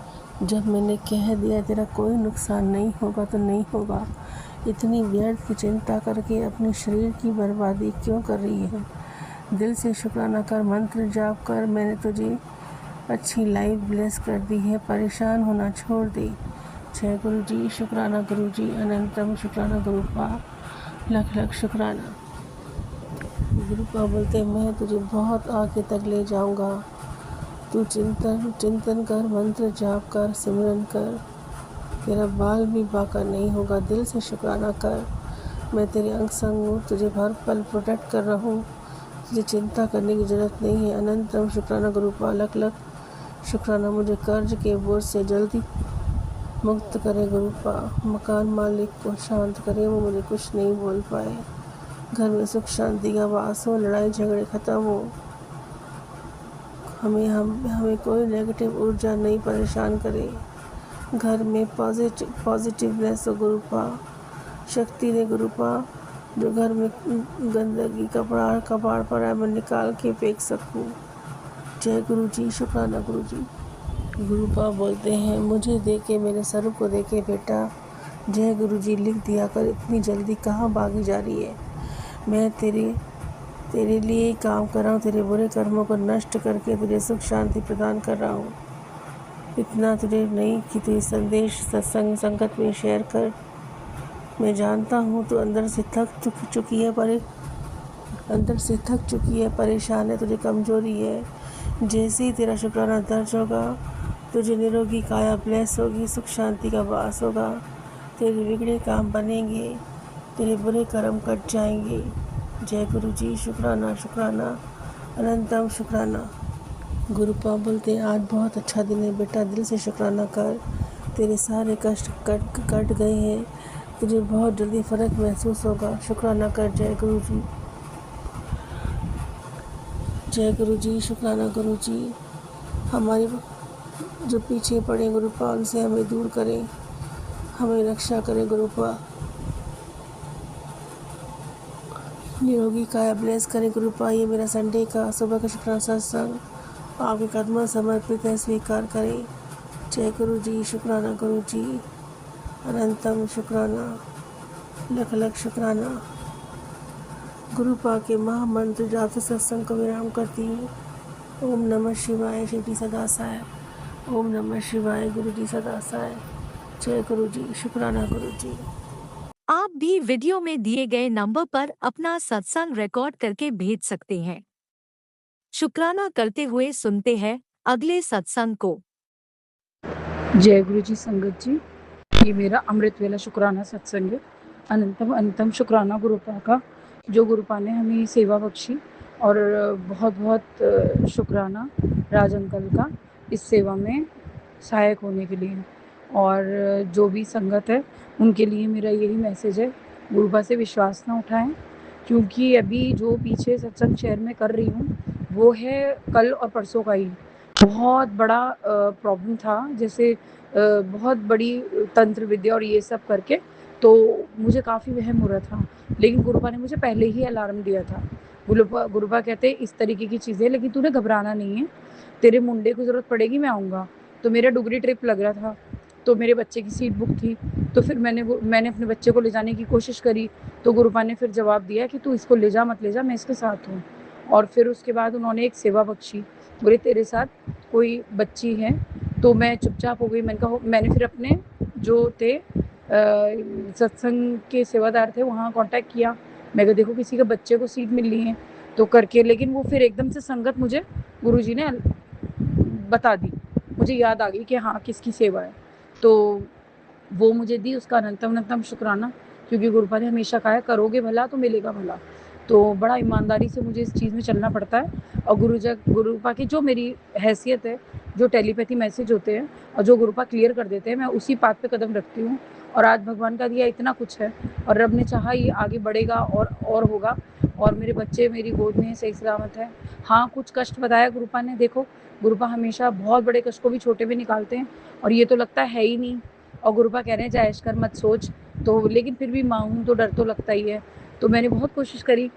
जब मैंने कह दिया तेरा कोई नुकसान नहीं होगा तो नहीं होगा, इतनी व्यर्थ की चिंता करके अपने शरीर की बर्बादी क्यों कर रही है। दिल से शुक्राना कर, मंत्र जाप कर, मैंने तुझे अच्छी लाइफ ब्लेस कर दी है, परेशान होना छोड़ दे। जय गुरु जी, शुक्राना गुरु जी। अनंतम शुक्राना गुरुपा, लख लख शुक्राना। गुरुपा बोलते मैं तुझे बहुत आगे तक ले जाऊंगा। तू चिंतन कर, मंत्र जाप कर, सिमरन कर, तेरा बाल भी बाका नहीं होगा। दिल से शुक्राना कर, मैं तेरे अंग संग हूँ, तुझे हर पल प्रोटेक्ट कर रहा हूँ, तुझे चिंता करने की ज़रूरत नहीं है। अनंतम शुक्राना गुरुपा, लख लख शुक्राना। मुझे कर्ज के बोझ से जल्दी मुक्त करे गुरुपा, मकान मालिक को शांत करे, वो मुझे कुछ नहीं बोल पाए। घर में सुख शांति का वास हो, लड़ाई झगड़े ख़त्म हो, हमें कोई नेगेटिव ऊर्जा नहीं परेशान करे। घर में पॉजिटिवनेस हो गुरुपा, शक्ति दे गुरुपा, जो घर में गंदगी कबाड़ पड़ा है मैं निकाल के फेंक सकूं। जय गुरु जी, शुक्राना गुरु जी। गुरुपा बोलते हैं, मुझे देके मेरे स्वरूप को देके बेटा। जय गुरु जी, लिख दिया कर, इतनी जल्दी कहाँ भागी जा रही है। मैं तेरे लिए ही काम कर रहा हूँ, तेरे बुरे कर्मों को नष्ट करके तुझे सुख शांति प्रदान कर रहा हूँ। इतना तुझे नहीं कि तू इस संदेश सत्संग संगत में शेयर कर। मैं जानता हूँ तू अंदर से थक चुकी है, परेशान है, तुझे कमजोरी है। जैसे ही तेरा शुक्राना दर्ज होगा, तुझे निरोगी काया ब्लेस होगी, सुख शांति का वास होगा, तेरे बिगड़े काम बनेंगे, तेरे बुरे कर्म कट जाएंगे। जय गुरु जी, शुक्राना शुक्राना, अनंतम शुक्राना। गुरुपा बोलते हैं, आज बहुत अच्छा दिन है बेटा, दिल से शुक्राना कर, तेरे सारे कष्ट कट गए हैं, तुझे बहुत जल्दी फ़र्क महसूस होगा। शुक्राना कर। जय गुरु जी, जय गुरु जी, शुक्राना गुरु जी। हमारे जो पीछे पड़े गुरुपा, उनसे हमें दूर करें, हमें रक्षा करें गुरुपा, निरोगी काया ब्लेस करें गुरुपा। ये मेरा संडे का सुबह का शुक्राना सत्संग आपके कदमों समर्पित है, स्वीकार करें। जय गुरु जी, शुक्राना गुरु जी। अनंतम शुक्राना, लख लख शुक्राना। गुरुपा के महामंत्र जाप सत्संग को विराम करती हूँ। ओम नमः शिवाय, शिव जी सदा साय। ओम नमः शिवाय, गुरु जी सदा साय। जय गुरु जी, शुक्राना गुरु जी। आप भी वीडियो में दिए गए नंबर पर अपना सत्संग रिकॉर्ड करके भेज सकते हैं। शुक्राना करते हुए सुनते हैं अगले सत्संग को। जय गुरु जी संगत जी, ये मेरा अमृत वेला शुक्राना सत्संग है। अनंतम अनंतम शुक्राना गुरुपा का, जो गुरुपा ने हमें सेवा बख्शी, और बहुत बहुत शुक्राना राज अंकल का इस सेवा में सहायक होने के लिए। और जो भी संगत है उनके लिए मेरा यही मैसेज है, गुरुपा से विश्वास ना उठाएं, क्योंकि अभी जो पीछे सत्संग शहर में कर रही हूँ वो है कल और परसों का ही। बहुत बड़ा प्रॉब्लम था, जैसे बहुत बड़ी तंत्र विद्या और ये सब करके, तो मुझे काफ़ी वहम हो रहा था, लेकिन गुरुपा ने मुझे पहले ही अलार्म दिया था। गुरुपा कहते इस तरीके की चीज़ें, लेकिन तूने घबराना नहीं है, तेरे मुंडे को ज़रूरत पड़ेगी मैं आऊँगा। तो मेरा डुगरी ट्रिप लग रहा था, तो मेरे बच्चे की सीट बुक थी, तो फिर मैंने अपने बच्चे को ले जाने की कोशिश करी, तो गुरुपा ने फिर जवाब दिया कि तू इसको ले जा मत ले जा, मैं इसके साथ हूँ। और फिर उसके बाद उन्होंने एक सेवा बख्शी, बोले तेरे साथ कोई बच्ची है, तो मैं चुपचाप हो गई। मैंने फिर अपने जो थे सत्संग के सेवादार थे वहाँ कांटेक्ट किया, मैं कहा देखो किसी के बच्चे को सीट मिल रही है तो करके, लेकिन वो फिर एकदम से संगत मुझे गुरुजी ने बता दी, मुझे याद आ गई कि हाँ किसकी सेवा है। तो वो मुझे दी, उसका अनंतम अनंतम शुक्राना, क्योंकि गुरुपा ने हमेशा कहा है करोगे भला तो मिलेगा भला। तो बड़ा ईमानदारी से मुझे इस चीज़ में चलना पड़ता है। और गुरुपा की जो मेरी हैसियत है, जो टेलीपैथी मैसेज होते हैं और जो गुरुपा क्लियर कर देते हैं, मैं उसी पाथ पे कदम रखती हूँ। और आज भगवान का दिया इतना कुछ है और रब ने चाहा ये आगे बढ़ेगा और होगा। और मेरे बच्चे मेरी गोद में सही सलामत है। हाँ, कुछ कष्ट बताया गुरुपा ने। देखो, गुरुपा हमेशा बहुत बड़े कष्ट को भी छोटे में निकालते हैं और ये तो लगता है ही नहीं। और गुरुपा कह रहे हैं जायश कर मत सोच, तो लेकिन फिर भी माँ हूँ तो डर तो लगता ही है। तो मैंने बहुत कोशिश करी।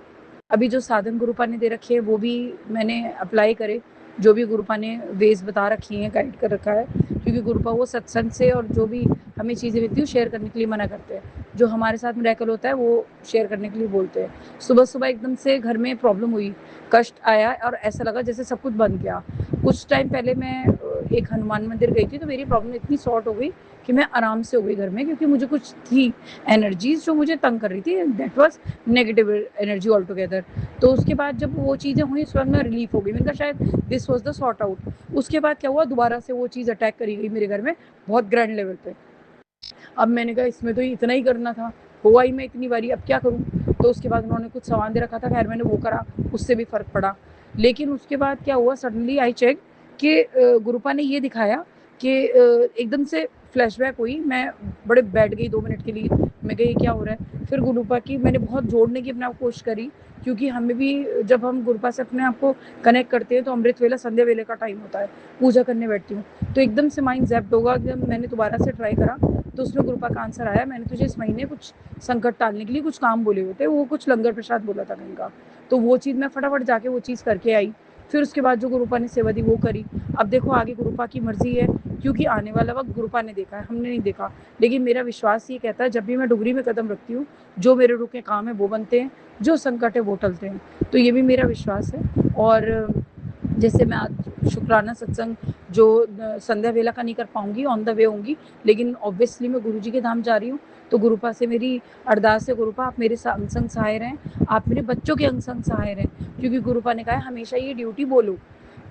अभी जो साधन गुरुपा ने दे रखे हैं वो भी मैंने अप्लाई करे, जो भी गुरुपा ने वेज बता रखी हैं, गाइड कर रखा है। क्योंकि गुरुपा वो सत्संग से और जो भी हमें चीज़ें मिलती है शेयर करने के लिए मना करते हैं। जो हमारे साथ मिरेकल होता है वो शेयर करने के लिए बोलते हैं। सुबह सुबह एकदम से घर में प्रॉब्लम हुई, कष्ट आया और ऐसा लगा जैसे सब कुछ बंद गया। कुछ टाइम पहले मैं एक हनुमान मंदिर गई थी, तो मेरी प्रॉब्लम इतनी सॉर्ट हो गई कि मैं आराम से हो गई घर में, क्योंकि मुझे कुछ थी एनर्जीज जो मुझे तंग कर रही थी, that was negative energy all together. तो उसके बाद जब वो चीज़ें हुई उस वक्त मैं रिलीफ हो गई, मैंने कहा शायद this was the sort out. उसके बाद क्या हुआ, दोबारा से वो चीज़ अटैक करी गई मेरे घर में बहुत ग्रैंड लेवल पे। अब मैंने कहा इसमें तो इतना ही करना था, हुआ ही मैं इतनी बारी, अब क्या करूँ। तो उसके बाद उन्होंने कुछ सामान दे रखा था, खैर मैंने वो करा, उससे भी फ़र्क पड़ा। लेकिन उसके बाद क्या हुआ, सडनली आई चेक कि गुरुपा ने ये दिखाया कि एकदम से फ्लैशबैक हुई। मैं बड़े बैठ गई 2 मिनट के लिए, मैं कही क्या हो रहा है। फिर गुरुपा की मैंने बहुत जोड़ने की अपने आप कोशिश करी, क्योंकि हमें भी जब हम गुरुपा से अपने आप को कनेक्ट करते हैं तो अमृत वेला संध्या वेले का टाइम होता है, पूजा करने बैठती हूँ। तो एकदम से माइंड ज़ैप्ट होगा। जब मैंने दोबारा से ट्राई करा तो उसमें गुरुपा का आंसर आया, मैंने तुझे इस महीने कुछ संकट टालने के लिए कुछ काम बोले हुए थे, वो कुछ लंगर प्रसाद बोला था कहीं का। तो वो चीज़ मैं फटाफट जाके वो चीज़ करके आई। फिर उसके बाद जो गुरुपा ने सेवा दी वो करी। अब देखो आगे गुरुपा की मर्जी है, क्योंकि आने वाला वक्त गुरुपा ने देखा है, हमने नहीं देखा। लेकिन मेरा विश्वास ये कहता है जब भी मैं डुगरी में कदम रखती हूँ, जो मेरे रुके काम है वो बनते हैं, जो संकट है वो टलते हैं। तो ये भी मेरा विश्वास है। और जैसे मैं आज शुक्राना सत्संग जो संध्या वेला का नहीं कर पाऊंगी, ऑन द वे होंगी, लेकिन ऑब्वियसली मैं गुरुजी के धाम जा रही हूँ। तो गुरुपा से मेरी अरदास है, गुरुपा आप मेरे अंग संग सहाय रहें, आप मेरे बच्चों के अंग संग सहाय रहें, क्योंकि गुरुपा ने कहा है हमेशा ये ड्यूटी बोलो।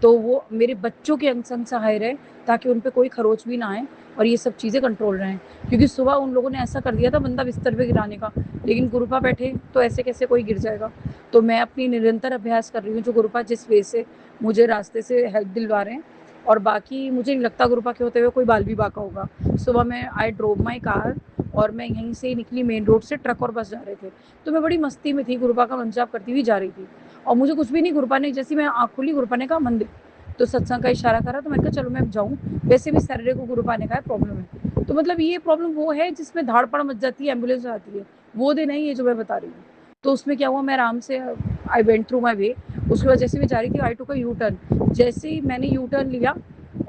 तो वो मेरे बच्चों के अंग संग सहाय रहे, ताकि उन पे कोई खरोच भी ना आए और ये सब चीज़ें कंट्रोल रहें। क्योंकि सुबह उन लोगों ने ऐसा कर दिया था बंदा बिस्तर पे गिराने का, लेकिन गुरुपा बैठे तो ऐसे कैसे कोई गिर जाएगा। तो मैं अपनी निरंतर अभ्यास कर रही हूँ, जो गुरुपा जिस वे से मुझे रास्ते से हेल्प दिलवा रहे हैं। और बाकी मुझे नहीं लगता गुरुपा के होते हुए कोई बाल भी बाका होगा। सुबह मैं आई ड्रोव माई कार और मैं यहीं से निकली मेन रोड से, ट्रक और बस जा रहे थे। तो मैं बड़ी मस्ती में थी, गुरुपा का मंजाप करती हुई जा रही थी और मुझे कुछ भी नहीं। गुरुपा ने जैसी मैं आँख खोली, गुरुपा ने कहा मंदिर, तो सत्संग का इशारा करा, तो मैंने कहा चलो मैं जाऊँ। वैसे भी सैटरडे को गुरुपा ने कहा प्रॉब्लम है। तो मतलब ये प्रॉब्लम वो है जिसमें धाड़ पड़ मच जाती है, एम्बुलेंस आती है, वो दिन नहीं है जो मैं बता रही हूँ। तो उसमें क्या हुआ, मैं आराम से आई वेंट थ्रू माई वे। उसके बाद जैसे मैं जा रही थी आई टुक अ यू टर्न। जैसे ही मैंने यू टर्न लिया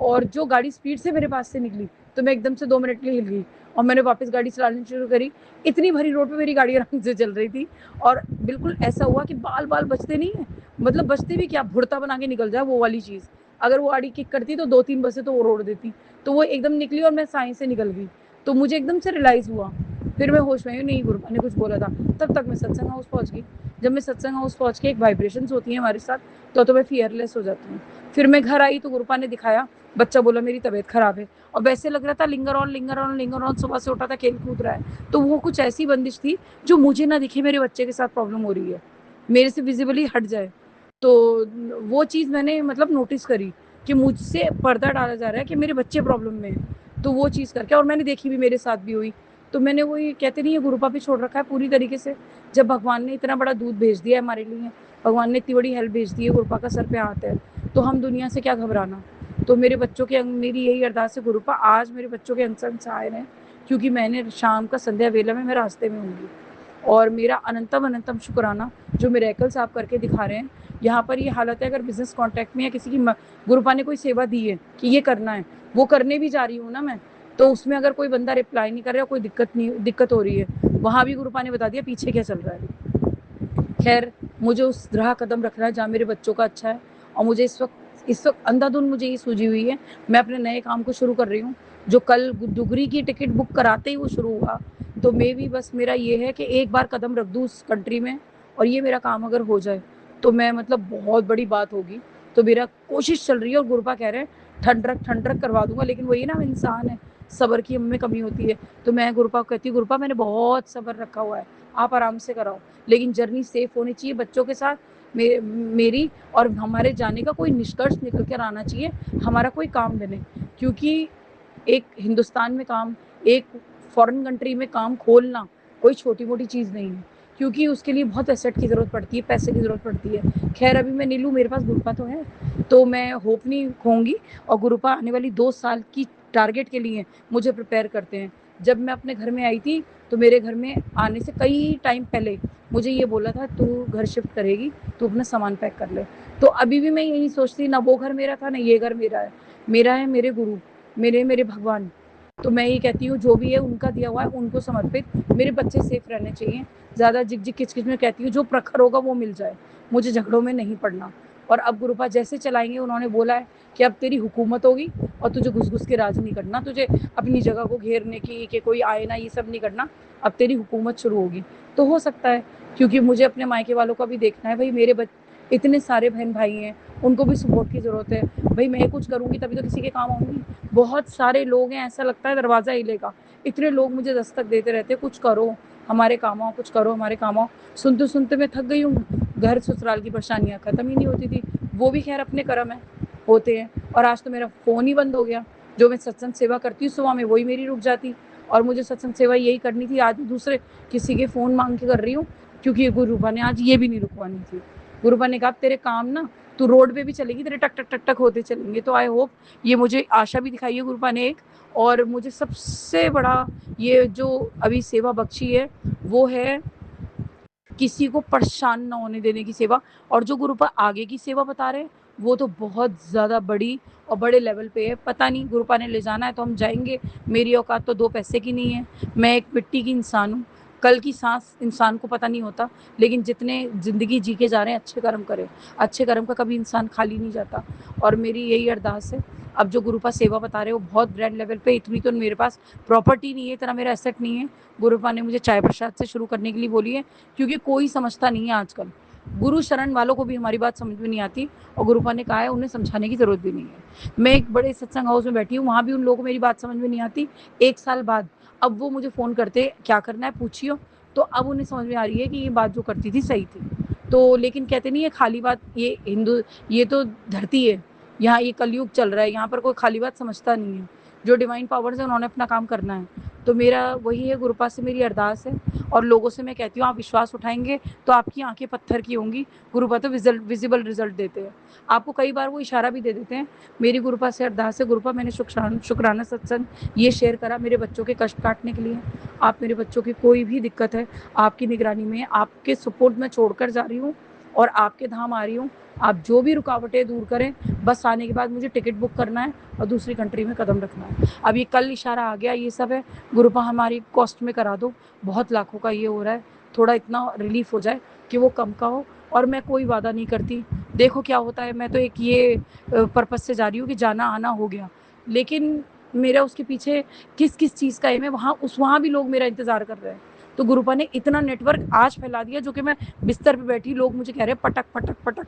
और जो गाड़ी स्पीड से मेरे पास से निकली, तो मैं एकदम से 2 मिनट के लिए हिल गई और मैंने वापस गाड़ी चलानी शुरू करी। इतनी भरी रोड पे मेरी गाड़ी आराम से चल रही थी और बिल्कुल ऐसा हुआ कि बाल बाल बचते नहीं है, मतलब बचते भी क्या, भुड़ता बना के निकल जाए वो वाली चीज़। अगर वो गाड़ी किक करती तो 2-3 बसें तो वो रोड देती। तो वो एकदम निकली और मैं साइड से निकल गई। तो मुझे एकदम से रियलाइज़ हुआ, फिर मैं होश में आई, नहीं गुरुपा ने कुछ बोला था। तब तक मैं सत्संग हाउस पहुंच गई। जब मैं सत्संग हाउस पहुंच के, एक वाइब्रेशंस होती हैं हमारे साथ, तो मैं फियरलेस हो जाती हूँ। फिर मैं घर आई तो गुरुपा ने दिखाया, बच्चा बोला मेरी तबीयत खराब है और वैसे लग रहा था linger on linger on linger on, सुबह से उठा था खेल कूद रहा है। तो वो कुछ ऐसी बंदिश थी जो मुझे ना दिखे मेरे बच्चे के साथ प्रॉब्लम हो रही है, मेरे से विजिबली हट जाए। तो वो चीज़ मैंने मतलब नोटिस करी कि मुझसे पर्दा डाला जा रहा है कि मेरे बच्चे प्रॉब्लम में हैं। तो वो चीज़ करके, और मैंने देखी भी, मेरे साथ भी हुई। तो मैंने वही कहते नहीं है, गुरुपा पे छोड़ रखा है पूरी तरीके से। जब भगवान ने इतना बड़ा दूध भेज दिया है हमारे लिए, भगवान ने इतनी बड़ी हेल्प भेज दी है, गुरुपा का सर पे हाथ है, तो हम दुनिया से क्या घबराना। तो मेरे बच्चों के अंग, मेरी यही अरदास है गुरुपा आज मेरे बच्चों के अंग संग सहाय रहें, क्योंकि मैंने शाम का संध्या वेला में मैं रास्ते में होंगी। और मेरा अनंतम अनंतम शुक्राना जो मिरेकल्स आप करके दिखा रहे हैं। यहाँ पर ये हालत है, अगर बिजनेस कॉन्टैक्ट में या किसी की गुरुपा ने कोई सेवा दी है कि ये करना है, वो करने भी जा रही हूँ ना मैं, तो उसमें अगर कोई बंदा रिप्लाई नहीं कर रहा, कोई दिक्कत हो रही है, वहाँ भी गुरुपा ने बता दिया पीछे क्या चल रहा है। खैर, मुझे उस राह कदम रखना है जहाँ मेरे बच्चों का अच्छा है। और मुझे इस वक्त अंधाधुंध मुझे ये सूझी हुई है, मैं अपने नए काम को शुरू कर रही हूँ, जो कल डुगरी की टिकट बुक कराते ही वो शुरू हुआ। तो मैं भी बस, मेरा ये है कि एक बार कदम रख दूँ उस कंट्री में, और ये मेरा काम अगर हो जाए तो मैं मतलब बहुत बड़ी बात होगी। तो मेरा कोशिश चल रही है और गुरुपा कह रहे हैं ठंड रख करवा दूंगा, लेकिन वही ना, इंसान है, सब्र की हम में कमी होती है। तो मैं गुरुपा को कहती हूँ, गुरुपा मैंने बहुत सब्र रखा हुआ है, आप आराम से कराओ, लेकिन जर्नी सेफ होनी चाहिए बच्चों के साथ, मेरी और हमारे जाने का कोई निष्कर्ष निकल कर आना चाहिए, हमारा कोई काम बने। क्योंकि एक हिंदुस्तान में काम, एक फॉरेन कंट्री में काम खोलना कोई छोटी मोटी चीज़ नहीं है, क्योंकि उसके लिए बहुत एसेट की ज़रूरत पड़ती है, पैसे की ज़रूरत पड़ती है। खैर अभी मैं नीलू, मेरे पास गुरुपा तो है, तो मैं होप नहीं खोऊंगी। और गुरुपा आने वाली 2 साल की टारगेट के लिए मुझे प्रिपेयर करते हैं। जब मैं अपने घर में आई थी तो मेरे घर में आने से कई टाइम पहले मुझे ये बोला था, तू घर शिफ्ट करेगी, तू अपना सामान पैक कर ले। तो अभी भी मैं यही सोचती, ना वो घर मेरा था ना ये घर मेरा है, मेरा है मेरे गुरु, मेरे भगवान। तो मैं ये कहती हूँ जो भी है उनका दिया हुआ है, उनको समर्पित, मेरे बच्चे सेफ रहने चाहिए। ज़्यादा झिक किचकिच में कहती हूँ, जो प्रखर होगा वो मिल जाए, मुझे झगड़ों में नहीं पड़ना। और अब गुरुपा जैसे चलाएंगे, उन्होंने बोला है कि अब तेरी हुकूमत होगी और तुझे घुस घुस के राज नहीं करना, तुझे अपनी जगह को घेरने की कि कोई आए ना, ये सब नहीं करना, अब तेरी हुकूमत शुरू होगी। तो हो सकता है, क्योंकि मुझे अपने मायके वालों का भी देखना है, भाई मेरे इतने सारे बहन भाई हैं, उनको भी सपोर्ट की ज़रूरत है। भाई मैं कुछ करूँगी तभी तो किसी के काम आऊँगी। बहुत सारे लोग हैं, ऐसा लगता है दरवाज़ा हिलेगा, इतने लोग मुझे दस्तक देते रहते हैं, कुछ करो हमारे काम आओ, कुछ करो हमारे काम आओ। सुनते सुनते मैं थक गई हूँ, घर ससुराल की परेशानियाँ ख़त्म ही नहीं होती थी। वो भी खैर अपने कर्म है, होते हैं। और आज तो मेरा फ़ोन ही बंद हो गया, जो मैं सत्संग सेवा करती हूँ सुबह में, वही मेरी रुक जाती, और मुझे सत्संग सेवा यही करनी थी। आज दूसरे किसी के फ़ोन मांग के कर रही हूँ, क्योंकि गुरुपा ने आज ये भी नहीं रुकवानी थी। गुरुपा ने कहा तेरे काम ना, तू रोड पे भी चलेगी, तेरे टक टक टक टक होते चलेंगे। तो आई होप, ये मुझे आशा भी दिखाई है गुरुपा ने एक, और मुझे सबसे बड़ा ये जो अभी सेवा बख्शी है वो है किसी को परेशान ना होने देने की सेवा। और जो गुरुपा आगे की सेवा बता रहे हैं वो तो बहुत ज़्यादा बड़ी और बड़े लेवल पे है। पता नहीं, गुरुपा ने ले जाना है तो हम जाएंगे, मेरी औकात तो 2 पैसे की नहीं है, मैं एक मिट्टी की इंसान हूँ। कल की सांस इंसान को पता नहीं होता, लेकिन जितने ज़िंदगी जी के जा रहे हैं अच्छे कर्म करें, अच्छे कर्म का कभी इंसान खाली नहीं जाता। और मेरी यही अरदास है, अब जो गुरुपा सेवा बता रहे हो बहुत ग्रैंड लेवल पे, इतनी तो मेरे पास प्रॉपर्टी नहीं है, इतना मेरा एसेट नहीं है। गुरुपा ने मुझे चाय प्रसाद से शुरू करने के लिए बोली है, क्योंकि कोई समझता नहीं है आजकल, गुरु शरण वालों को भी हमारी बात समझ में नहीं आती, और गुरुपा ने कहा है उन्हें समझाने की ज़रूरत भी नहीं है। मैं एक बड़े सत्संग हाउस में बैठी हूँ, वहाँ भी उन लोगों को मेरी बात समझ में नहीं आती। 1 साल बाद अब वो मुझे फ़ोन करते, क्या करना है पूछियो, तो अब उन्हें समझ में आ रही है कि ये बात जो करती थी सही थी। तो लेकिन कहते नहीं है खाली बात, ये हिंदू, ये तो धरती है, यहाँ ये कलयुग चल रहा है, यहाँ पर कोई खाली बात समझता नहीं है। जो डिवाइन पावर्स है उन्होंने अपना काम करना है। तो मेरा वही है, गुरुपा से मेरी अरदास है, और लोगों से मैं कहती हूँ आप विश्वास उठाएंगे तो आपकी आंखें पत्थर की होंगी। गुरुपा तो विजिबल रिजल्ट देते हैं, आपको कई बार वो इशारा भी दे देते हैं। मेरी गुरुपा से अरदास है, गुरुपा मैंने शुक्राना सत्संग ये शेयर करा मेरे बच्चों के कष्ट काटने के लिए। आप मेरे बच्चों की कोई भी दिक्कत है आपकी निगरानी में, आपके सपोर्ट में छोड़कर जा रही हूँ और आपके धाम आ रही हूँ। आप जो भी रुकावटें दूर करें, बस आने के बाद मुझे टिकट बुक करना है और दूसरी कंट्री में कदम रखना है। अब ये कल इशारा आ गया, ये सब है, गुरुपा हमारी कॉस्ट में करा दो, बहुत लाखों का ये हो रहा है, थोड़ा इतना रिलीफ हो जाए कि वो कम का हो। और मैं कोई वादा नहीं करती, देखो क्या होता है, मैं तो एक ये पर्पस से जा रही हूँ कि जाना आना हो गया, लेकिन मेरा उसके पीछे किस किस चीज़ का है, मैं वहाँ भी लोग मेरा इंतज़ार कर रहे हैं। तो गुरुपा ने इतना नेटवर्क आज फैला दिया, जो कि मैं बिस्तर पे बैठी, लोग मुझे कह रहे हैं पटक पटक पटक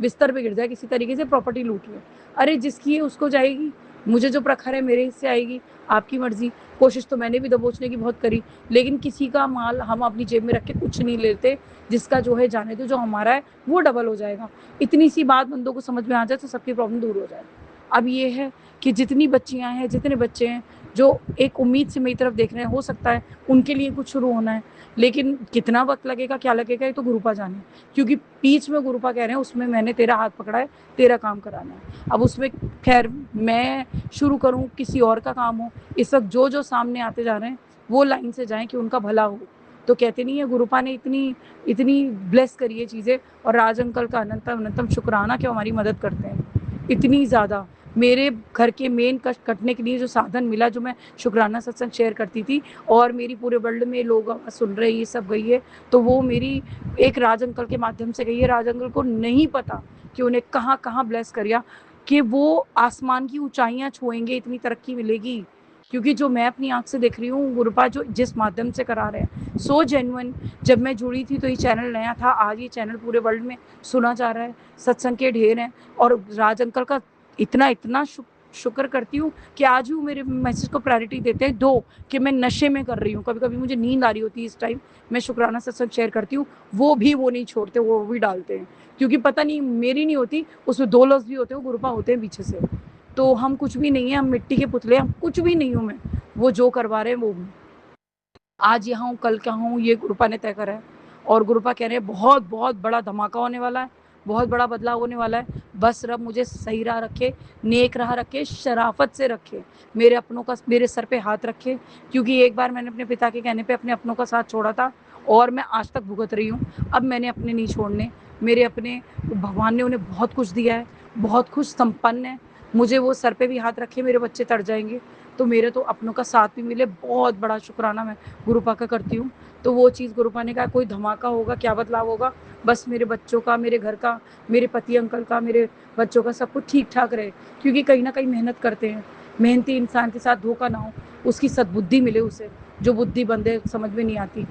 बिस्तर पे गिर जाए किसी तरीके से, प्रॉपर्टी लूट ले। अरे जिसकी है उसको जाएगी, मुझे जो प्रखर है मेरे हिस्से आएगी, आपकी मर्जी। कोशिश तो मैंने भी दबोचने की बहुत करी, लेकिन किसी का माल हम अपनी जेब में रख के कुछ नहीं लेते, जिसका जो है जाने दो, जो हमारा है वो डबल हो जाएगा। इतनी सी बात बंदों को समझ में आ जाए तो सबकी प्रॉब्लम दूर हो जाए। अब ये है कि जितनी बच्चियां हैं, जितने बच्चे हैं जो एक उम्मीद से मेरी तरफ देख रहे हैं, हो सकता है उनके लिए कुछ शुरू होना है, लेकिन कितना वक्त लगेगा, क्या लगेगा, ये तो गुरुपा जाने। क्योंकि बीच में गुरुपा कह रहे हैं उसमें मैंने तेरा हाथ पकड़ा है, तेरा काम कराना है। अब उसमें खैर मैं शुरू करूं, किसी और का काम हो, इस वक्त जो जो सामने आते जा रहे हैं वो लाइन से जाएं कि उनका भला हो। तो कहते नहीं है, गुरुपा ने इतनी ब्लेस करी है चीज़ें, और राज अंकल का अनंतम शुक्राना कि हमारी मदद करते हैं इतनी ज़्यादा। मेरे घर के मेन कष्ट कटने के लिए जो साधन मिला, जो मैं शुक्राना सत्संग शेयर करती थी, और मेरी पूरे वर्ल्ड में लोग सुन रहे, ये सब गई है, तो वो मेरी एक राज अंकल के माध्यम से गई है। राज अंकल को नहीं पता कि उन्हें कहाँ कहाँ ब्लेस करिया, कि वो आसमान की ऊंचाइयाँ छुएंगे, इतनी तरक्की मिलेगी। क्योंकि जो मैं अपनी आंख से देख रही हूँ, गुरुपा जो जिस माध्यम से करा रहे हैं, सो जेन्युइन। जब मैं जुड़ी थी तो ये चैनल नया था, आज ये चैनल पूरे वर्ल्ड में सुना जा रहा है, सत्संग के ढेर हैं, और राज अंकल का इतना शुक्र करती हूँ कि आज भी वो मेरे मैसेज को प्रायोरिटी देते हैं। 2 कि मैं नशे में कर रही हूँ, कभी-कभी मुझे नींद आ रही होती है इस टाइम, मैं शुक्राना सत्संग शेयर करती हूँ, वो नहीं छोड़ते, वो भी डालते हैं। क्योंकि पता नहीं मेरी नहीं होती, उसमें 2 लफ्ज़ भी होते हैं, वो गुरुपा होते हैं पीछे से। तो हम कुछ भी नहीं है, हम मिट्टी के पुतले, हम कुछ भी नहीं हूँ मैं, वो जो करवा रहे हैं वो हूँ। आज यहाँ हूँ, कल कहाँ हूँ, ये गुरुपा ने तय करा है। और गुरुपा कह रहे हैं बहुत बहुत बड़ा धमाका होने वाला है, बहुत बड़ा बदलाव होने वाला है। बस रब मुझे सही राह रखे, नेक राह रखे, शराफत से रखे, मेरे अपनों का मेरे सर पे हाथ रखे। क्योंकि एक बार मैंने अपने पिता के कहने पे अपने अपनों का साथ छोड़ा था और मैं आज तक भुगत रही हूँ। अब मैंने अपने नहीं छोड़ने, मेरे अपने भगवान ने उन्हें बहुत कुछ दिया है, बहुत खुश संपन्न है। मुझे वो सर पे भी हाथ रखे, मेरे बच्चे तर जाएंगे तो मेरे तो अपनों का साथ भी मिले, बहुत बड़ा शुक्राना मैं गुरुपा का करती हूँ। तो वो चीज़ गुरुपा ने कहा कोई धमाका होगा, क्या बदलाव होगा, बस मेरे बच्चों का, मेरे घर का, मेरे पति अंकल का, मेरे बच्चों का सब कुछ ठीक ठाक रहे। क्योंकि कहीं ना कहीं मेहनत करते हैं, मेहनती इंसान के साथ धोखा ना हो, उसकी सद्बुद्धि मिले उसे, जो बुद्धि बंदे समझ में नहीं आती।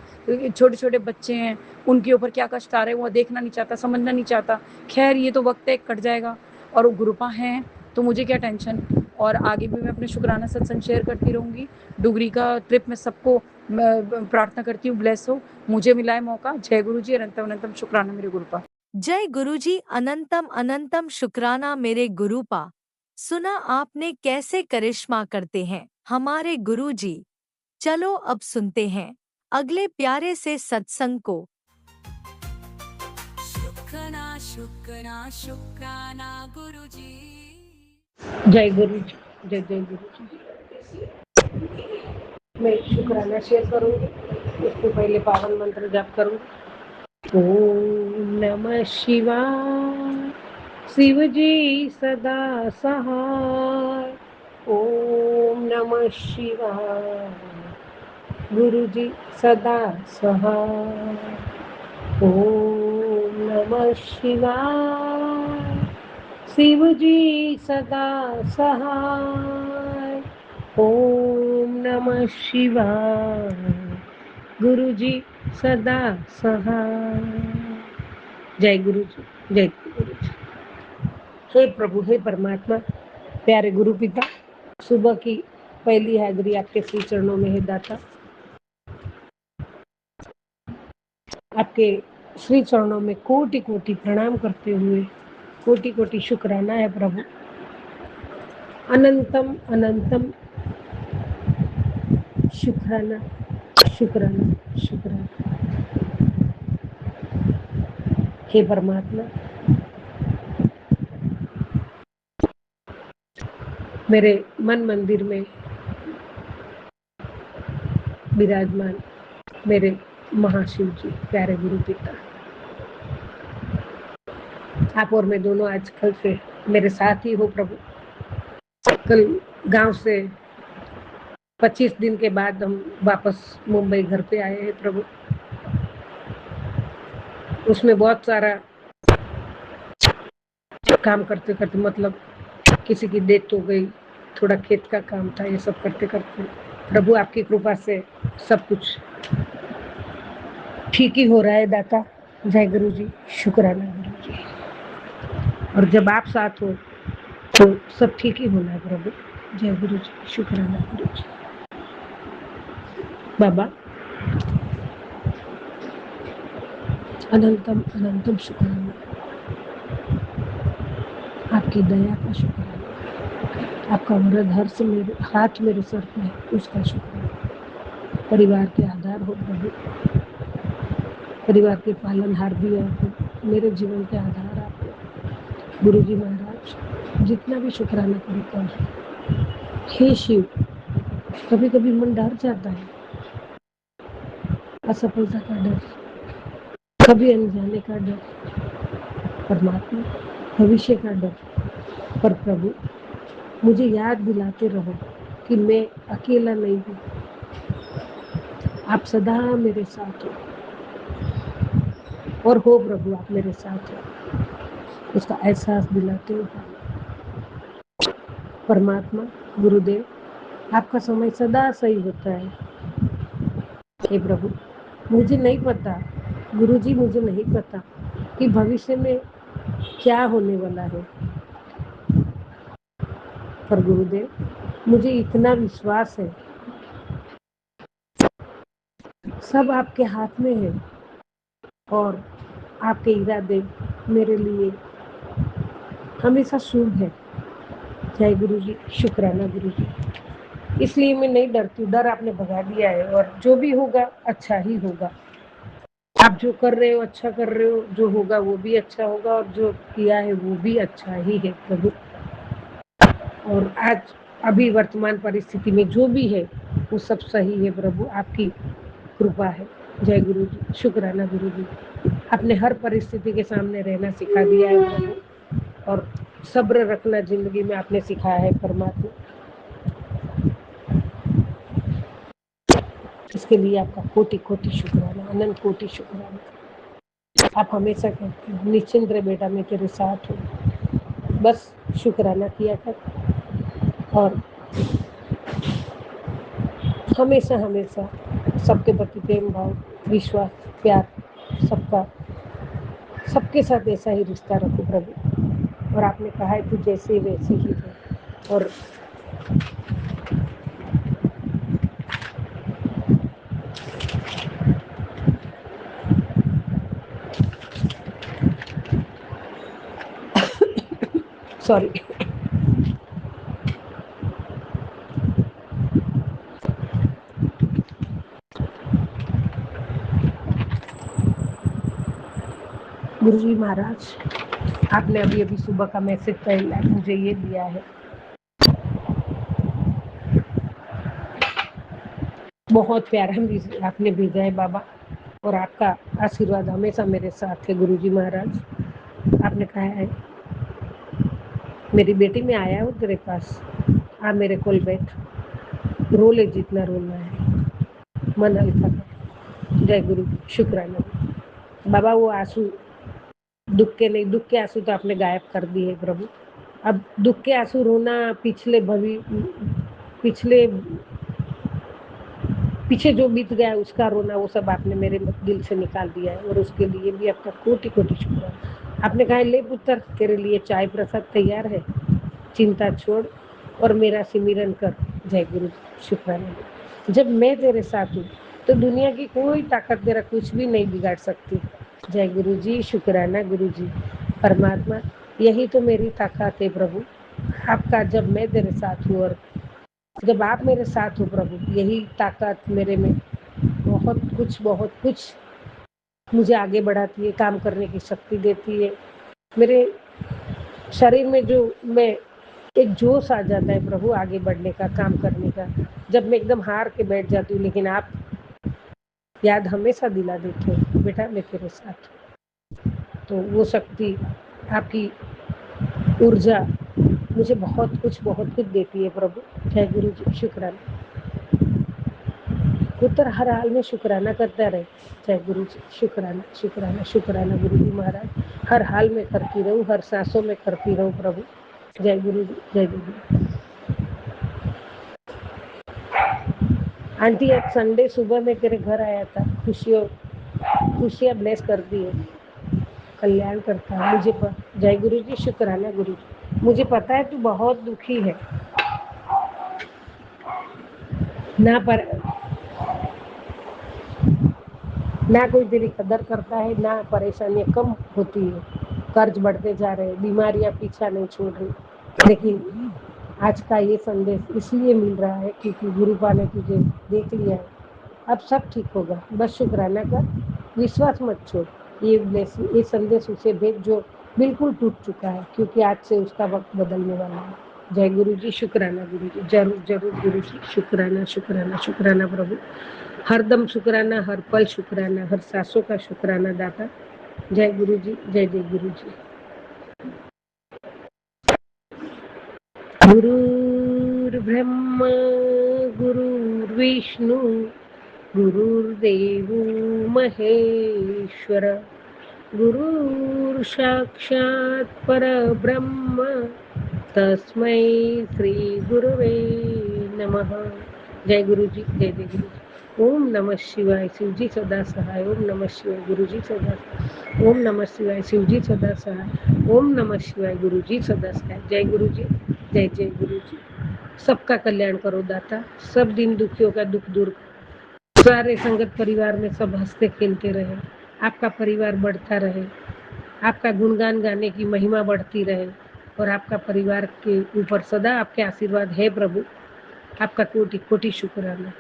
छोटे छोटे बच्चे हैं, उनके ऊपर क्या कष्ट आ रहे हैं वो देखना नहीं चाहता, समझना नहीं चाहता। खैर ये तो वक्त है, कट जाएगा। और वो गुरुपा हैं तो मुझे क्या टेंशन। और आगे भी मैं अपने शुक्राना सत्संग शेयर करती रहूँगी। डुगरी का ट्रिप में सबको प्रार्थना करती हूँ ब्लेस हो, मुझे मिला है मौका। जय गुरु जी, अनंतम अनंतम शुक्राना मेरे गुरुपा। जय गुरुजी, अनंतम अनंतम शुक्राना मेरे गुरुपा। सुना आपने कैसे करिश्मा करते हैं हमारे गुरुजी। चलो अब सुनते हैं अगले प्यारे से सत्संग को। शुक्राना शुक्राना शुक्राना गुरुजी। जय गुरु जी, जय जय गुरु जी। मैं शुक्राना शेयर करूँगी, उसके पहले पावन मंत्र जाप करूँगी। ओम नमः शिवाय, शिव जी सदा सहाय। ओम नमः शिवाय, गुरु जी सदा सहाय। ओम नमः शिवाय, शिव जी सदा सहाय। ओम नमः शिवाय, गुरु जी सदा सहाय। जय गुरु जी, जय गुरु जी। हे प्रभु, हे परमात्मा, प्यारे गुरु पिता, सुबह की पहली हाजिरी आपके श्री चरणों में है दाता। आपके श्री चरणों में कोटि कोटि प्रणाम करते हुए कोटि कोटि शुक्राना है प्रभु। अनंतम अनंतम शुक्राना शुक्राना शुक्राना। हे परमात्मा, मेरे मन मंदिर में विराजमान मेरे महाशिव जी, प्यारे गुरु पिता, आप और मैं दोनों आजकल से मेरे साथ ही हो प्रभु। कल गांव से 25 दिन के बाद हम वापस मुंबई घर पे आए हैं प्रभु। उसमें बहुत सारा काम करते करते, मतलब किसी की डेथ हो गई, थोड़ा खेत का काम था, ये सब करते करते प्रभु आपकी कृपा से सब कुछ ठीक ही हो रहा है दाता। जय गुरु जी, शुक्राना गुरु जी। और जब आप साथ हो तो सब ठीक ही होना है प्रभु। जय गुरु जी, शुक्राना गुरु जी। बाबा, अनंतम अनंतम शुक्राना, आपकी दया का शुक्राना, आपका वरद हर्ष मेरे हाथ मेरे सर पे है, उसका शुक्राना। परिवार के आधार हो प्रभु, परिवार के पालनहार भी आप हो, मेरे जीवन के आधार आप हो गुरु जी महाराज। जितना भी शुक्राना करता हूँ, हे शिव, कभी कभी मन डर जाता है, असफलता का डर, कभी अनजाने का डर, परमात्मा भविष्य का डर। पर प्रभु मुझे याद दिलाते रहो कि मैं अकेला नहीं हूँ, आप सदा मेरे साथ हो। और हो प्रभु, आप मेरे साथ हो, उसका एहसास दिलाते हो परमात्मा। गुरुदेव, आपका समय सदा सही होता है। हे प्रभु, मुझे नहीं पता, गुरुजी मुझे नहीं पता कि भविष्य में क्या होने वाला है, पर गुरुदेव मुझे इतना विश्वास है, सब आपके हाथ में है और आपके इरादे मेरे लिए हमेशा शुभ है। जय गुरु जी, शुक्राना गुरु जी। इसलिए मैं नहीं डरती, डर आपने भगा दिया है और जो भी होगा अच्छा ही होगा। आप जो कर रहे हो अच्छा कर रहे हो, जो होगा वो भी अच्छा होगा और जो किया है वो भी अच्छा ही है प्रभु। और आज अभी वर्तमान परिस्थिति में जो भी है वो सब सही है प्रभु, आपकी कृपा है। जय गुरु जी, शुक्राना गुरु जी। आपने हर परिस्थिति के सामने रहना सिखा दिया है प्रभु और सब्र रखना जिंदगी में आपने सिखाया है परमात्मा। इसके लिए आपका कोटि कोटि शुक्राना, अनंत कोटि शुक्राना। आप हमेशा कहते हैं निश्चिंत रहे बेटा, मैं तेरे साथ हूँ, बस शुक्राना किया कर और हमेशा हमेशा सबके प्रति प्रेम भाव, विश्वास, प्यार, सबका सबके साथ ऐसा ही रिश्ता रखो प्रभु। और आपने कहा है तू जैसे वैसे ही है और सॉरी गुरुजी महाराज, आपने अभी अभी सुबह का मैसेज पहला मुझे ये दिया है, बहुत प्यारा मैसेज आपने भेजा है बाबा और आपका आशीर्वाद हमेशा मेरे साथ है गुरुजी महाराज। आपने कहा है मेरी बेटी में आया हूँ तेरे पास, आ मेरे कोल बैठ, रो ले जितना रोना है, मन हल्का कर। जय गुरु, शुक्राना बाबा। वो आंसू दुख के नहीं, दुख के आंसू तो आपने गायब कर दिए प्रभु। अब दुख के आंसू रोना पीछे जो बीत गया उसका रोना, वो सब आपने मेरे दिल से निकाल दिया है और उसके लिए भी आपका कोटि कोटि शुक्र। आपने कहा ले पुत्र, तेरे लिए चाय प्रसाद तैयार है, चिंता छोड़ और मेरा सिमरन कर। जय गुरु, शुक्राना। जब मैं तेरे साथ हूँ तो दुनिया की कोई ताकत तेरा कुछ भी नहीं बिगाड़ सकती। जय गुरु जी, शुक्राना गुरु जी। परमात्मा यही तो मेरी ताकत है प्रभु, आपका जब मैं तेरे साथ हूँ और जब आप मेरे साथ हो प्रभु, यही ताकत मेरे में बहुत कुछ मुझे आगे बढ़ाती है, काम करने की शक्ति देती है। मेरे शरीर में जो मैं एक जोश आ जाता है प्रभु आगे बढ़ने का, काम करने का, जब मैं एकदम हार के बैठ जाती हूँ, लेकिन आप याद हमेशा दिला देते हो बेटा मैं तेरे साथ हूँ। तो वो शक्ति, आपकी ऊर्जा मुझे बहुत कुछ देती है प्रभु। जय गुरु जी, शुक्राना। पुत्र हर हाल में शुक्राना करता रहे। जय गुरु जी, शुक्राना शुक्राना शुक्राना गुरु जी महाराज। हर हाल में करती रहूं, हर सांसों में करती रहूं प्रभु। जय गुरु जी, जय गुरु। आंटी आज संडे सुबह में तेरे घर आया था, खुशियाँ ब्लेस करती है, कल्याण करता है मुझे पर। जय गुरु जी, शुक्राना गुरु जी। मुझे पता है तू बहुत दुखी है, ना कोई तेरी कदर करता है, ना परेशानियाँ कम होती है, कर्ज बढ़ते जा रहे, बीमारियाँ पीछा नहीं छोड़ रही। लेकिन आज का ये संदेश इसलिए मिल रहा है क्योंकि गुरुपा ने तुझे देख लिया है, अब सब ठीक होगा, बस शुक्राना कर, विश्वास मत छोड़। ये संदेश उसे भेज जो बिल्कुल टूट चुका है, क्योंकि आज से उसका वक्त बदलने वाला है। जय गुरु जी, शुक्राना गुरु जी। जरूर जरूर गुरु जी, शुक्राना शुक्राना शुक्राना प्रभु। हर दम शुक्राना, हर पल शुक्राना, हर सांसों का शुक्राना दाता। जय गुरु जी, जय जय गुरु जी। गुरुर्ब्रह्मा गुरुर्विष्णु गुरुर्देवो महेश्वर, गुरुर् साक्षात् परब्रह्म तस्मै श्री गुरुवे नमः। जय गुरु जी, जय जय गुरु जी। ओम नमः शिवाय, शिवजी सदा सहाय। ओम नमः शिवाय, गुरु जी सदा सहाय। ओम नमः शिवाय, शिवजी सदा सहाय। ओम नमः शिवाय, गुरु जी सदा सहाय। जय गुरु जी। जय जय गुरु जी। सबका कल्याण करो दाता, सब दिन दुखियों का दुख दूर करो। सारे संगत परिवार में सब हंसते खेलते रहे, आपका परिवार बढ़ता रहे, आपका गुणगान गाने की महिमा बढ़ती रहे और आपका परिवार के ऊपर सदा आपके आशीर्वाद है प्रभु। आपका कोटि कोटि शुक्राना।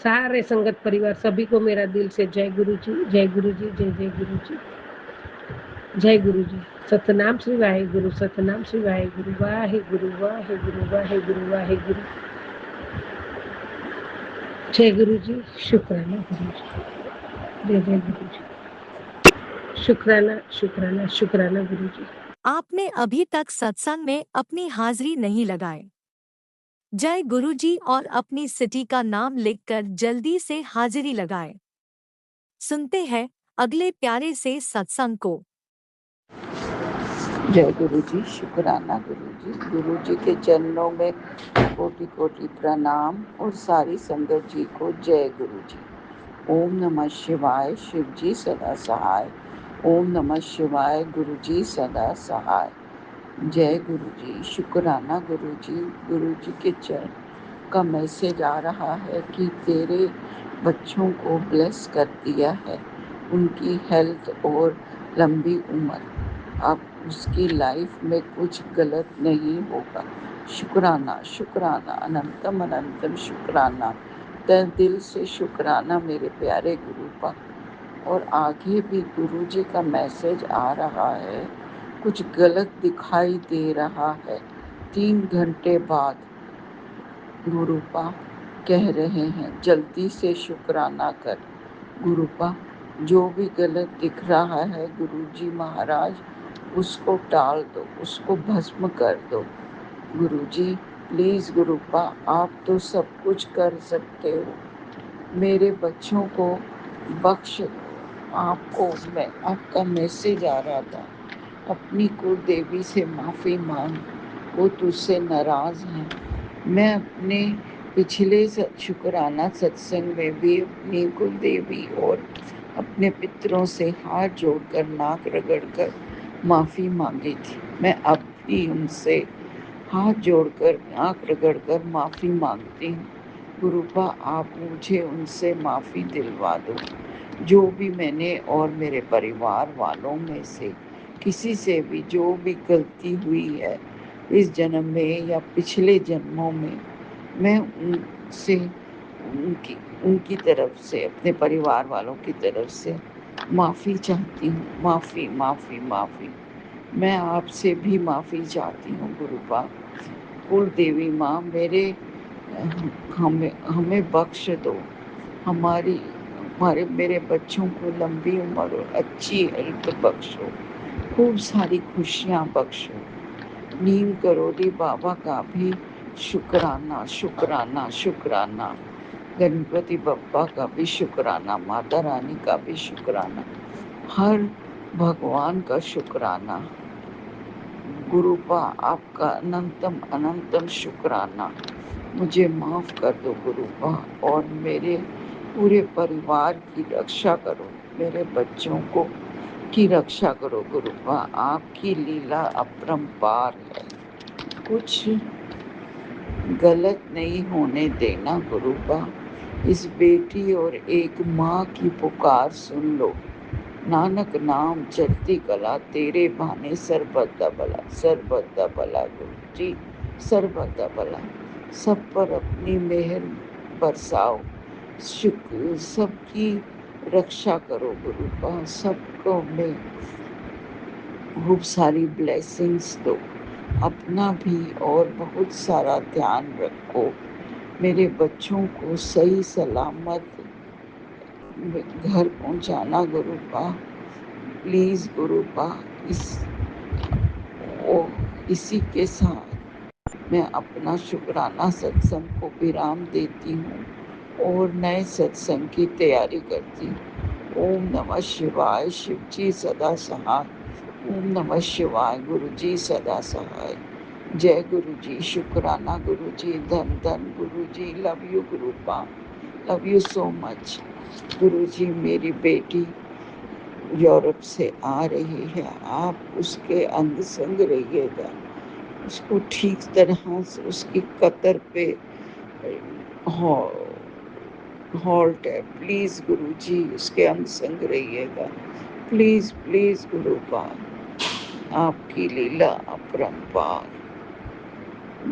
सारे संगत परिवार सभी को मेरा दिल से जय गुरु जी, जय गुरु जी, जय जय गुरु जी, जय गुरु जी। सतनाम श्री वाहेगुरु, सतनाम श्री वाहेगुरु, वाहेगुरु वाहेगुरु वाहेगुरु वाहेगुरु। जय गुरु जी, शुक्राना गुरु जी, जय जय गुरु जी, शुक्राना शुक्राना शुक्राना गुरु जी। आपने अभी तक सत्संग में अपनी हाजिरी नहीं लगाए। जय गुरुजी और अपनी सिटी का नाम लिखकर जल्दी से हाजिरी लगाएं। सुनते हैं अगले प्यारे से सत्संग को। जय गुरु जी, शुक्राना गुरु जी के चरणों में कोटि कोटि प्रणाम और सारी संगत जी को जय गुरु जी। ओम नमः शिवाय, शिव जी सदा सहाय। ओम नमः शिवाय, गुरु जी सदा सहाय। जय गुरु जी, शुक्राना गुरु जी के चरण का मैसेज आ रहा है कि तेरे बच्चों को ब्लेस कर दिया है, उनकी हेल्थ और लंबी उम्र, अब उसकी लाइफ में कुछ गलत नहीं होगा। शुक्राना शुक्राना, अनंतम अनंतम शुक्राना, तहे दिल से शुक्राना मेरे प्यारे गुरु पा। और आगे भी गुरु जी का मैसेज आ रहा है, कुछ गलत दिखाई दे रहा है। 3 घंटे बाद गुरुपा कह रहे हैं जल्दी से शुक्राना कर। गुरुपा जो भी गलत दिख रहा है गुरुजी महाराज उसको टाल दो, उसको भस्म कर दो। गुरुजी प्लीज गुरुपा, आप तो सब कुछ कर सकते हो, मेरे बच्चों को बख्श दो। आपको मैं आपका मैसेज आ रहा था, अपनी कुल देवी से माफ़ी मांग, वो तुझसे नाराज़ हैं। मैं अपने पिछले शुक्राना सत्संग में भी अपनी कुल देवी और अपने पितरों से हाथ जोड़कर नाक रगड़कर माफ़ी मांगी थी। मैं अब भी उनसे हाथ जोड़कर नाक रगड़कर माफ़ी मांगती हूँ। गुरुपा आप मुझे उनसे माफ़ी दिलवा दो। जो भी मैंने और मेरे परिवार वालों में से किसी से भी जो भी गलती हुई है इस जन्म में या पिछले जन्मों में, मैं उनसे उनकी तरफ से, अपने परिवार वालों की तरफ से माफ़ी चाहती हूँ। माफ़ी माफ़ी माफ़ी, मैं आपसे भी माफ़ी चाहती हूँ गुरुपा। कुल देवी माँ हमें बख्श दो, मेरे बच्चों को लंबी उम्र और अच्छी हेल्थ बख्शो, खूब सारी खुशियाँ बख्शो। नीम करोली बाबा का भी शुक्राना शुक्राना शुक्राना, गणपति बप्पा का भी शुक्राना, माता रानी का भी शुक्राना, हर भगवान का शुक्राना। गुरुपा आपका अनंतम अनंतम शुक्राना। मुझे माफ़ कर दो गुरुपा और मेरे पूरे परिवार की रक्षा करो, मेरे बच्चों को की रक्षा करो गुरुपा। आपकी लीला अपरंपार है, कुछ गलत नहीं होने देना गुरुपा। इस बेटी और एक माँ की पुकार सुन लो। नानक नाम चढ़ती कला, तेरे बहाने सर्वदा भला, सर्वदा भला गुरु जी, सर्वदा भला। सब पर अपनी मेहर बरसाओ, सबकी रक्षा करो गुरुपा, सबको में खूब सारी ब्लेसिंग्स दो, अपना भी और बहुत सारा ध्यान रखो। मेरे बच्चों को सही सलामत घर पहुंचाना गुरुपा, प्लीज गुरुपा। इसी के साथ मैं अपना शुक्राना सत्संग को विराम देती हूँ और नए सत्संग की तैयारी करती हूँ। ओम नमः शिवाय, शिव जी सदा सहाय। ओम नमः शिवाय, गुरु जी सदा सहाय। जय गुरु जी, शुक्राना गुरु जी, धन धन गुरु जी, लव यू गुरुपा, love you so much. Guru ji मेरी बेटी यूरोप से आ रही है, आप उसके अंग संग रहिएगा, उसको ठीक तरह से उसकी कतर पे हॉल्ट है। प्लीज गुरुजी उसके अंग संग रहिएगा। प्लीज प्लीज गुरुपाद, आपकी लीला अपरंपार।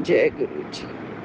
जय गुरु जी।